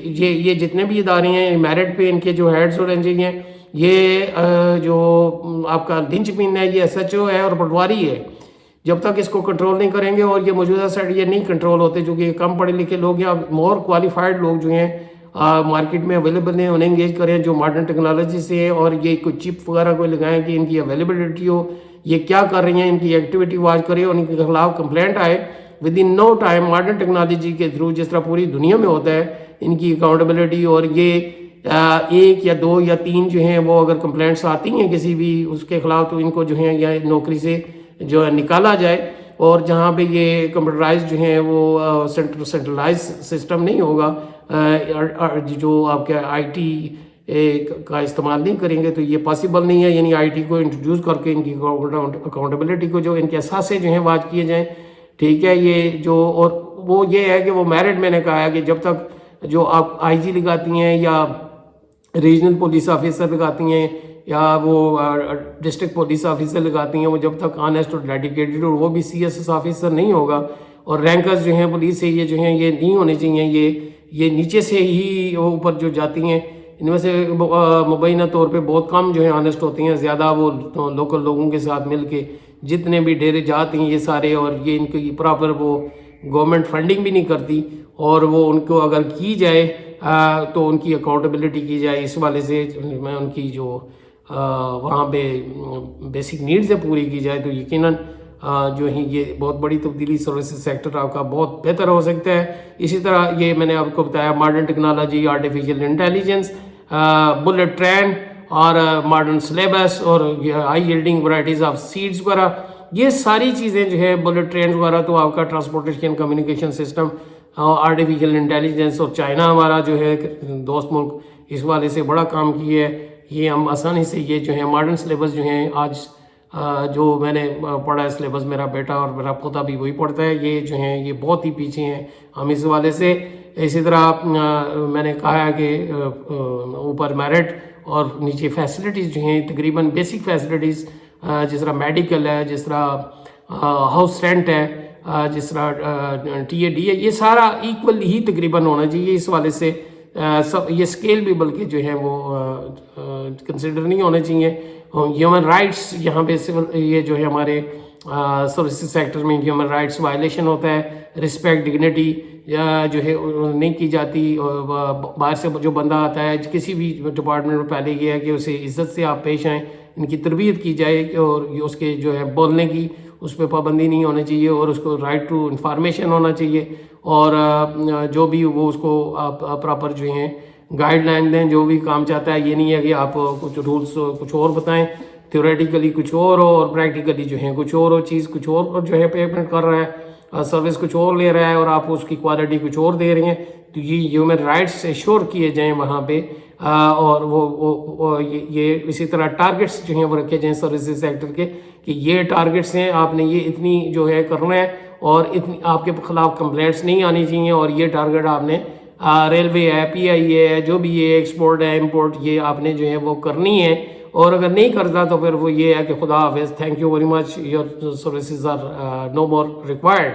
Speaker 1: یہ جتنے بھی ادارے ہیں میرٹ پہ ان کے جو ہیڈز اور انجی ہیں یہ جو آپ کا لنچ پن ہے یہ SHO ہے اور پٹواری ہے. جب تک اس کو کنٹرول نہیں کریں گے اور یہ موجودہ سائٹ یہ نہیں کنٹرول ہوتے چونکہ کم پڑھے لکھے لوگ یا مور کوالیفائڈ لوگ جو ہیں مارکیٹ میں اویلیبل ہیں انہیں انگیج کریں جو ماڈرن ٹیکنالوجی سے ہیں اور یہ کوئی چپ وغیرہ کوئی لگائیں کہ ان کی اویلیبلٹی ہو, یہ کیا کر رہی ہیں ان کی ایکٹیویٹی واچ کریں اور ان کے خلاف کمپلینٹ آئے with in no time modern technology کے تھرو جس طرح پوری دنیا میں ہوتا ہے ان کی اکاؤنٹیبلٹی. اور یہ 1 یا 2 یا 3 جو ہیں وہ اگر کمپلینٹس آتی ہیں کسی بھی اس کے خلاف تو ان کو جو ہیں یا نوکری سے جو ہے نکالا جائے. اور جہاں پہ یہ کمپیوٹرائز جو ہیں وہ سینٹرلائز سسٹم نہیں ہوگا جو آپ کے IT کا استعمال نہیں کریں گے تو یہ پاسبل نہیں ہے. یعنی IT کو انٹروڈیوس کر کے ان کی اکاؤنٹیبلٹی کو جو ان کے اثاثے جو ہیں واچ کیے جائیں. ٹھیک ہے, یہ جو اور وہ یہ ہے کہ وہ میرٹ میں نے کہا ہے کہ جب تک جو آپ IG لگاتی ہیں یا ریجنل پولیس آفیسر لگاتی ہیں یا وہ ڈسٹرکٹ پولیس آفیسر لگاتی ہیں وہ جب تک آنیسٹ اور ڈیڈیکیٹڈ اور وہ بھی CSS آفیسر نہیں ہوگا اور رینکرز جو ہیں پولیس سے یہ جو ہیں یہ نہیں ہونے چاہیے. یہ نیچے سے ہی اوپر جو جاتی ہیں ان میں سے مبینہ طور پہ بہت کم جو ہیں آنیسٹ ہوتی ہیں. زیادہ وہ لوکل لوگوں کے ساتھ مل کے جتنے بھی ڈیرے جاتے ہیں یہ سارے اور یہ ان کی پراپر وہ گورنمنٹ فنڈنگ بھی نہیں کرتی اور وہ ان کو اگر کی جائے تو ان کی اکاؤنٹیبلٹی کی جائے. اس والے سے میں ان کی جو وہاں پہ بیسک نیڈز ہے پوری کی جائے تو یقیناً جو ہی یہ بہت بڑی تبدیلی سروسز سیکٹر آپ کا بہت بہتر ہو سکتا ہے. اسی طرح یہ میں نے آپ کو بتایا modern technology, artificial intelligence, bullet train اور ماڈرن سلیبس اور high yielding varieties of seeds وغیرہ یہ ساری چیزیں جو ہے بلٹ ٹرین وغیرہ تو آپ کا transportation communication system artificial intelligence اور چائنا ہمارا جو ہے دوست ملک اس والے سے بڑا کام کیا ہے. یہ ہم آسانی سے یہ جو ہے ماڈرن سلیبس جو ہیں آج جو میں نے پڑھا ہے سلیبس میرا بیٹا اور میرا پوتا بھی وہی پڑھتا ہے یہ جو ہیں یہ بہت ہی پیچھے ہیں ہم اس والے سے. اسی طرح میں نے کہا ہے کہ اوپر میرٹ اور نیچے فیسلٹیز جو ہیں تقریباً بیسک فیسلٹیز جس طرح میڈیکل ہے, جس طرح ہاؤس رینٹ ہے, جس طرح TAD ہے, یہ سارا ایکول ہی تقریباً ہونا چاہیے. اس والے سے سب یہ اسکیل بھی بلکہ جو ہے وہ کنسیڈر نہیں ہونے چاہیے. ہیومن رائٹس یہاں پہ یہ جو ہے ہمارے سروسز سیکٹر میں ہیومن رائٹس وائلیشن ہوتا ہے. رسپیکٹ ڈگنیٹی جو ہے نہیں کی جاتی. باہر سے جو بندہ آتا ہے کسی بھی ڈپارٹمنٹ میں پہلے یہ ہے کہ اسے عزت سے آپ پیش آئیں, ان کی تربیت کی جائے اور اس کے جو ہے بولنے کی اس پہ پابندی نہیں ہونی چاہیے اور اس کو رائٹ ٹو انفارمیشن ہونا چاہیے. اور جو بھی وہ اس کو آپ پراپر جو ہیں گائیڈ لائن دیں جو بھی کام چاہتا ہے. یہ نہیں ہے کہ آپ کچھ رولس کچھ اور بتائیں تھیوریٹیکلی کچھ اور ہو اور پریکٹیکلی جو ہے کچھ اور ہو, چیز کچھ اور جو ہے پیمنٹ کر رہا ہے, سروس کچھ اور لے رہا ہے اور آپ اس کی کوالٹی کچھ اور دے رہی ہیں. تو یہ ہیومن رائٹس ایشور کیے جائیں وہاں پہ اور وہ یہ اسی طرح ٹارگٹس جو ہیں وہ رکھے جائیں سروسز سیکٹر کے کہ یہ ٹارگٹس ہیں آپ نے یہ اتنی جو ہے کرنا ہے اور اتنی آپ کے خلاف کمپلینٹس نہیں آنی چاہیے اور یہ ٹارگٹ آپ نے ریلوے ہے, PIA ہے, جو بھی یہ ایکسپورٹ ہے امپورٹ یہ آپ نے جو ہے وہ کرنی ہے. اور اگر نہیں کرتا تو پھر وہ یہ ہے کہ خدا حافظ, thank you very much, your services are no more required.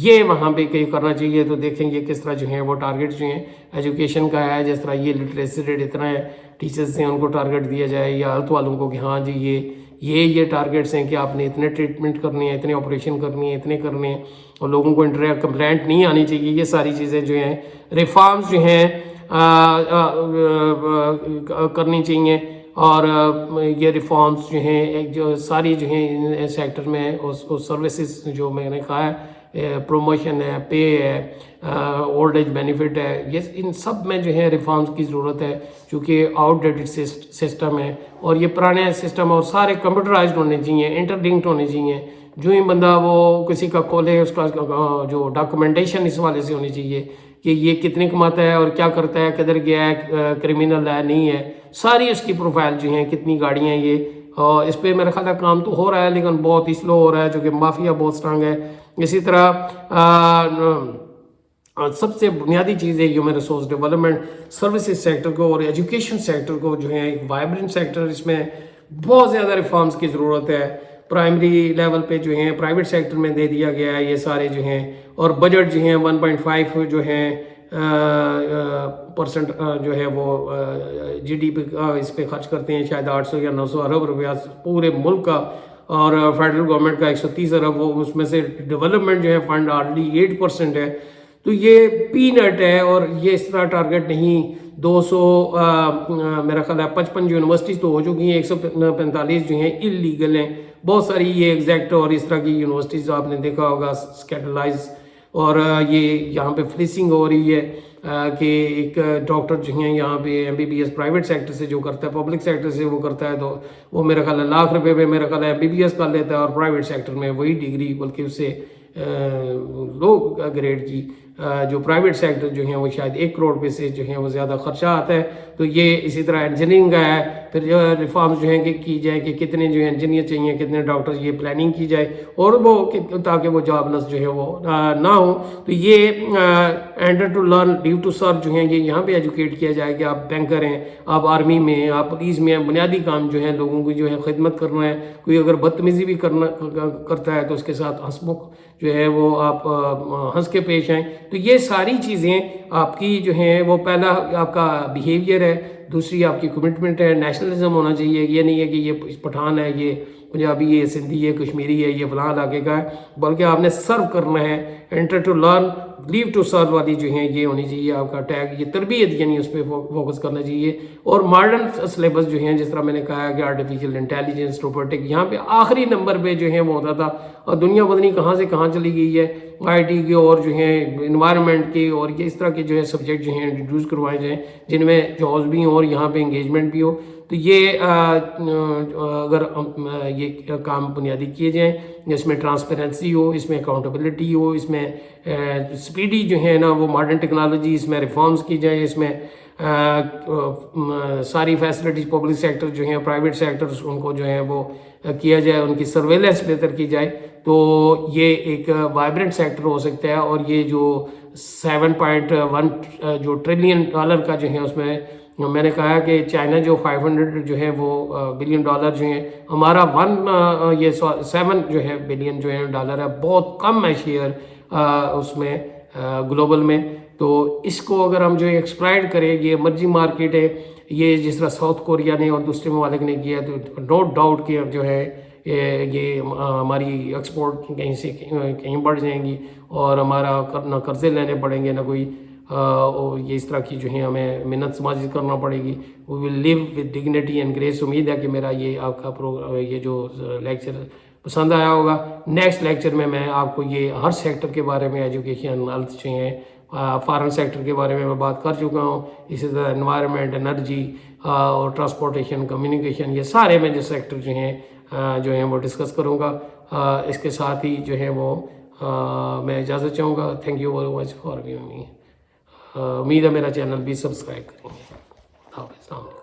Speaker 1: یہ وہاں پہ کہیں کرنا چاہیے. تو دیکھیں گے کس طرح جو ہیں وہ ٹارگیٹ جو ہیں ایجوکیشن کا ہے, جس طرح یہ لٹریسی ریٹ اتنا ہے ٹیچرز سے ان کو ٹارگیٹ دیا جائے یا ہیلتھ والوں کو کہ ہاں جی یہ ٹارگیٹس ہیں کہ آپ نے اتنے ٹریٹمنٹ کرنے ہیں, اتنے آپریشن کرنی ہے, اتنے کرنے ہیں اور لوگوں کو کمپلینٹ نہیں آنی چاہیے. یہ ساری چیزیں جو ہیں ریفارمز جو ہیں کرنی چاہیے. اور یہ ریفارمز جو ہیں ایک جو ساری جو ہیں سیکٹر میں اس سروسز جو میں نے کہا ہے پروموشن ہے, پے ہے, اولڈ ایج بینیفٹ ہے, یہ ان سب میں جو ہے ریفارمز کی ضرورت ہے چونکہ آؤٹ ڈیٹڈ سسٹم ہے اور یہ پرانے سسٹم اور سارے کمپیوٹرائزڈ ہونے چاہیے, انٹر لنکڈ ہونے چاہیے. جو ہی بندہ وہ کسی کا کھولے اس کا جو ڈاکومنٹیشن اس والے سے ہونی چاہیے کہ یہ کتنے کماتا ہے اور کیا کرتا ہے, کدھر گیا ہے, کرمینل ہے نہیں ہے, ساری اس کی پروفائل جو ہیں, کتنی گاڑیاں یہ. اور اس پہ میرا خیال ہے کام تو ہو رہا ہے لیکن بہت ہی سلو ہو رہا ہے چونکہ مافیا بہت سٹرانگ ہے. اسی طرح سب سے بنیادی چیز ہے human resource development services sector کو اور ایجوکیشن سیکٹر کو جو ہے ایک وائبرنٹ سیکٹر, اس میں بہت زیادہ ریفارمز کی ضرورت ہے. پرائمری لیول پہ جو ہیں پرائیویٹ سیکٹر میں دے دیا گیا ہے یہ سارے جو ہیں اور بجٹ جو ہیں 1.5 جو ہیں پرسنٹ جو ہے وہ جی ڈی پی اس پہ خرچ کرتے ہیں، شاید 800 یا 900 ارب روپیہ پورے ملک کا، اور فیڈرل گورنمنٹ کا 130 ارب، وہ اس میں سے ڈیولپمنٹ جو ہے فنڈ آلریڈی 8% ہے. تو یہ پی نٹ ہے، اور یہ اس طرح ٹارگٹ نہیں. 200 میرا خیال ہے 55 یونیورسٹیز تو ہو چکی ہیں، 145 جو ہیں اللیگل ہیں. بہت ساری یہ ایگزیکٹ اور اس طرح کی یونیورسٹیز آپ نے دیکھا ہوگا اسکینڈلائز، اور یہ یہاں پہ فلیسنگ ہو رہی ہے کہ ایک ڈاکٹر جو ہیں یہاں پہ MBBS پرائیویٹ سیکٹر سے جو کرتا ہے، پبلک سیکٹر سے وہ کرتا ہے، تو وہ میرا خیال ہے لاکھ روپے پہ میرا خیال ہے MBBS کر لیتا ہے، اور پرائیویٹ سیکٹر میں وہی ڈگری بلکہ اس سے لو گریڈ کی جو پرائیویٹ سیکٹر جو ہیں وہ شاید 1 کروڑ پہ سے جو ہیں وہ زیادہ خرچہ آتا ہے. تو یہ اسی طرح انجینئرنگ کا ہے. پھر جو ریفارمز جو ہیں کہ کی جائے کہ کتنے جو ہیں انجینئر چاہیے، کتنے ڈاکٹر، یہ پلاننگ کی جائے، اور وہ تاکہ وہ جاب لیس جو ہے وہ نہ ہو. تو یہ enter to learn leave to serve جو ہیں یہ یہاں پہ ایجوکیٹ کیا جائے کہ آپ بینکر ہیں، آپ آرمی میں ہیں، آپ پولیس میں ہیں. بنیادی کام جو ہے لوگوں کی جو ہے خدمت کرنا ہے. کوئی اگر بدتمیزی بھی کرتا ہے تو اس کے ساتھ ہنسمکھ جو ہے وہ آپ ہنس کے پیش آئیں. تو یہ ساری چیزیں آپ کی جو ہیں وہ پہلا آپ کا بیہیویئر ہے، دوسری آپ کی کمٹمنٹ ہے، نیشنلزم ہونا چاہیے. یہ نہیں ہے کہ یہ پٹھان ہے، یہ پنجابی ہے، سندھی ہے، کشمیری ہے، یہ فلاں علاقے کا ہے، بلکہ آپ نے سرو کرنا ہے. Enter to learn leave to serve والی جو ہیں یہ ہونی چاہیے آپ کا ٹیگ. یہ تربیت یعنی اس پہ فوکس کرنا چاہیے. اور ماڈرن سلیبس جو ہیں، جس طرح میں نے کہا کہ آرٹیفیشیل انٹیلیجنس، روبوٹک، یہاں پہ آخری نمبر پہ جو ہیں وہ ہوتا تھا. اور دنیا پتہ نہیں کہاں سے کہاں چلی گئی ہے. IT کے اور جو ہیں انوائرمنٹ کے اور یہ اس طرح کے جو ہے سبجیکٹ جو ہیں انٹروڈیوس کروائے جائیں جن میں جابس بھی ہوں اور یہاں پہ انگیجمنٹ بھی ہو. تو یہ اگر یہ کام بنیادی کیے جائیں، اس میں ٹرانسپیرنسی ہو، اس میں اکاؤنٹیبلٹی ہو، اس میں سپیڈی جو ہے نا وہ ماڈرن ٹیکنالوجی، اس میں ریفارمز کی جائیں، اس میں ساری فیسلٹیز پبلک سیکٹر جو ہیں، پرائیویٹ سیکٹرز، ان کو جو ہے وہ کیا جائے، ان کی سرویلنس بہتر کی جائے، تو یہ ایک وائبرنٹ سیکٹر ہو سکتا ہے. اور یہ جو 7.1 جو ٹریلین ڈالر کا جو ہے اس میں نے کہا کہ چائنا جو 500 جو ہے وہ بلین ڈالر جو ہیں، ہمارا 7 جو ہے بلین جو ہے ڈالر ہے. بہت کم ہے شیئر اس میں گلوبل میں. تو اس کو اگر ہم جو ایکسپلائٹ کریں، یہ مرجی مارکیٹ ہے، یہ جس طرح ساؤتھ کوریا نے اور دوسرے ممالک نے کیا، تو نو ڈاؤٹ کہ جو ہے یہ ہماری ایکسپورٹ کہیں سے کہیں بڑھ جائیں گی، اور ہمارا نہ قرضے لینے پڑیں گے، نہ کوئی یہ اس طرح کی جو ہے ہمیں محنت سماجی کرنا پڑے گی. We will live with dignity and grace. امید ہے کہ میرا یہ آپ کا پروگرام، یہ جو لیکچر پسند آیا ہوگا. نیکسٹ لیکچر میں آپ کو یہ ہر سیکٹر کے بارے میں، ایجوکیشن، ہیلتھ جو ہیں، فارن سیکٹر کے بارے میں بات کر چکا ہوں. اسی طرح انوائرمنٹ، انرجی اور ٹرانسپورٹیشن، کمیونیکیشن، یہ سارے میں جو سیکٹر جو ہیں وہ ڈسکس کروں گا. اس کے ساتھ ہی جو ہے وہ میں اجازت چاہوں گا. Thank you very much for giving me. امید ہے میرا چینل بھی سبسکرائب کریں گے. السلام علیکم.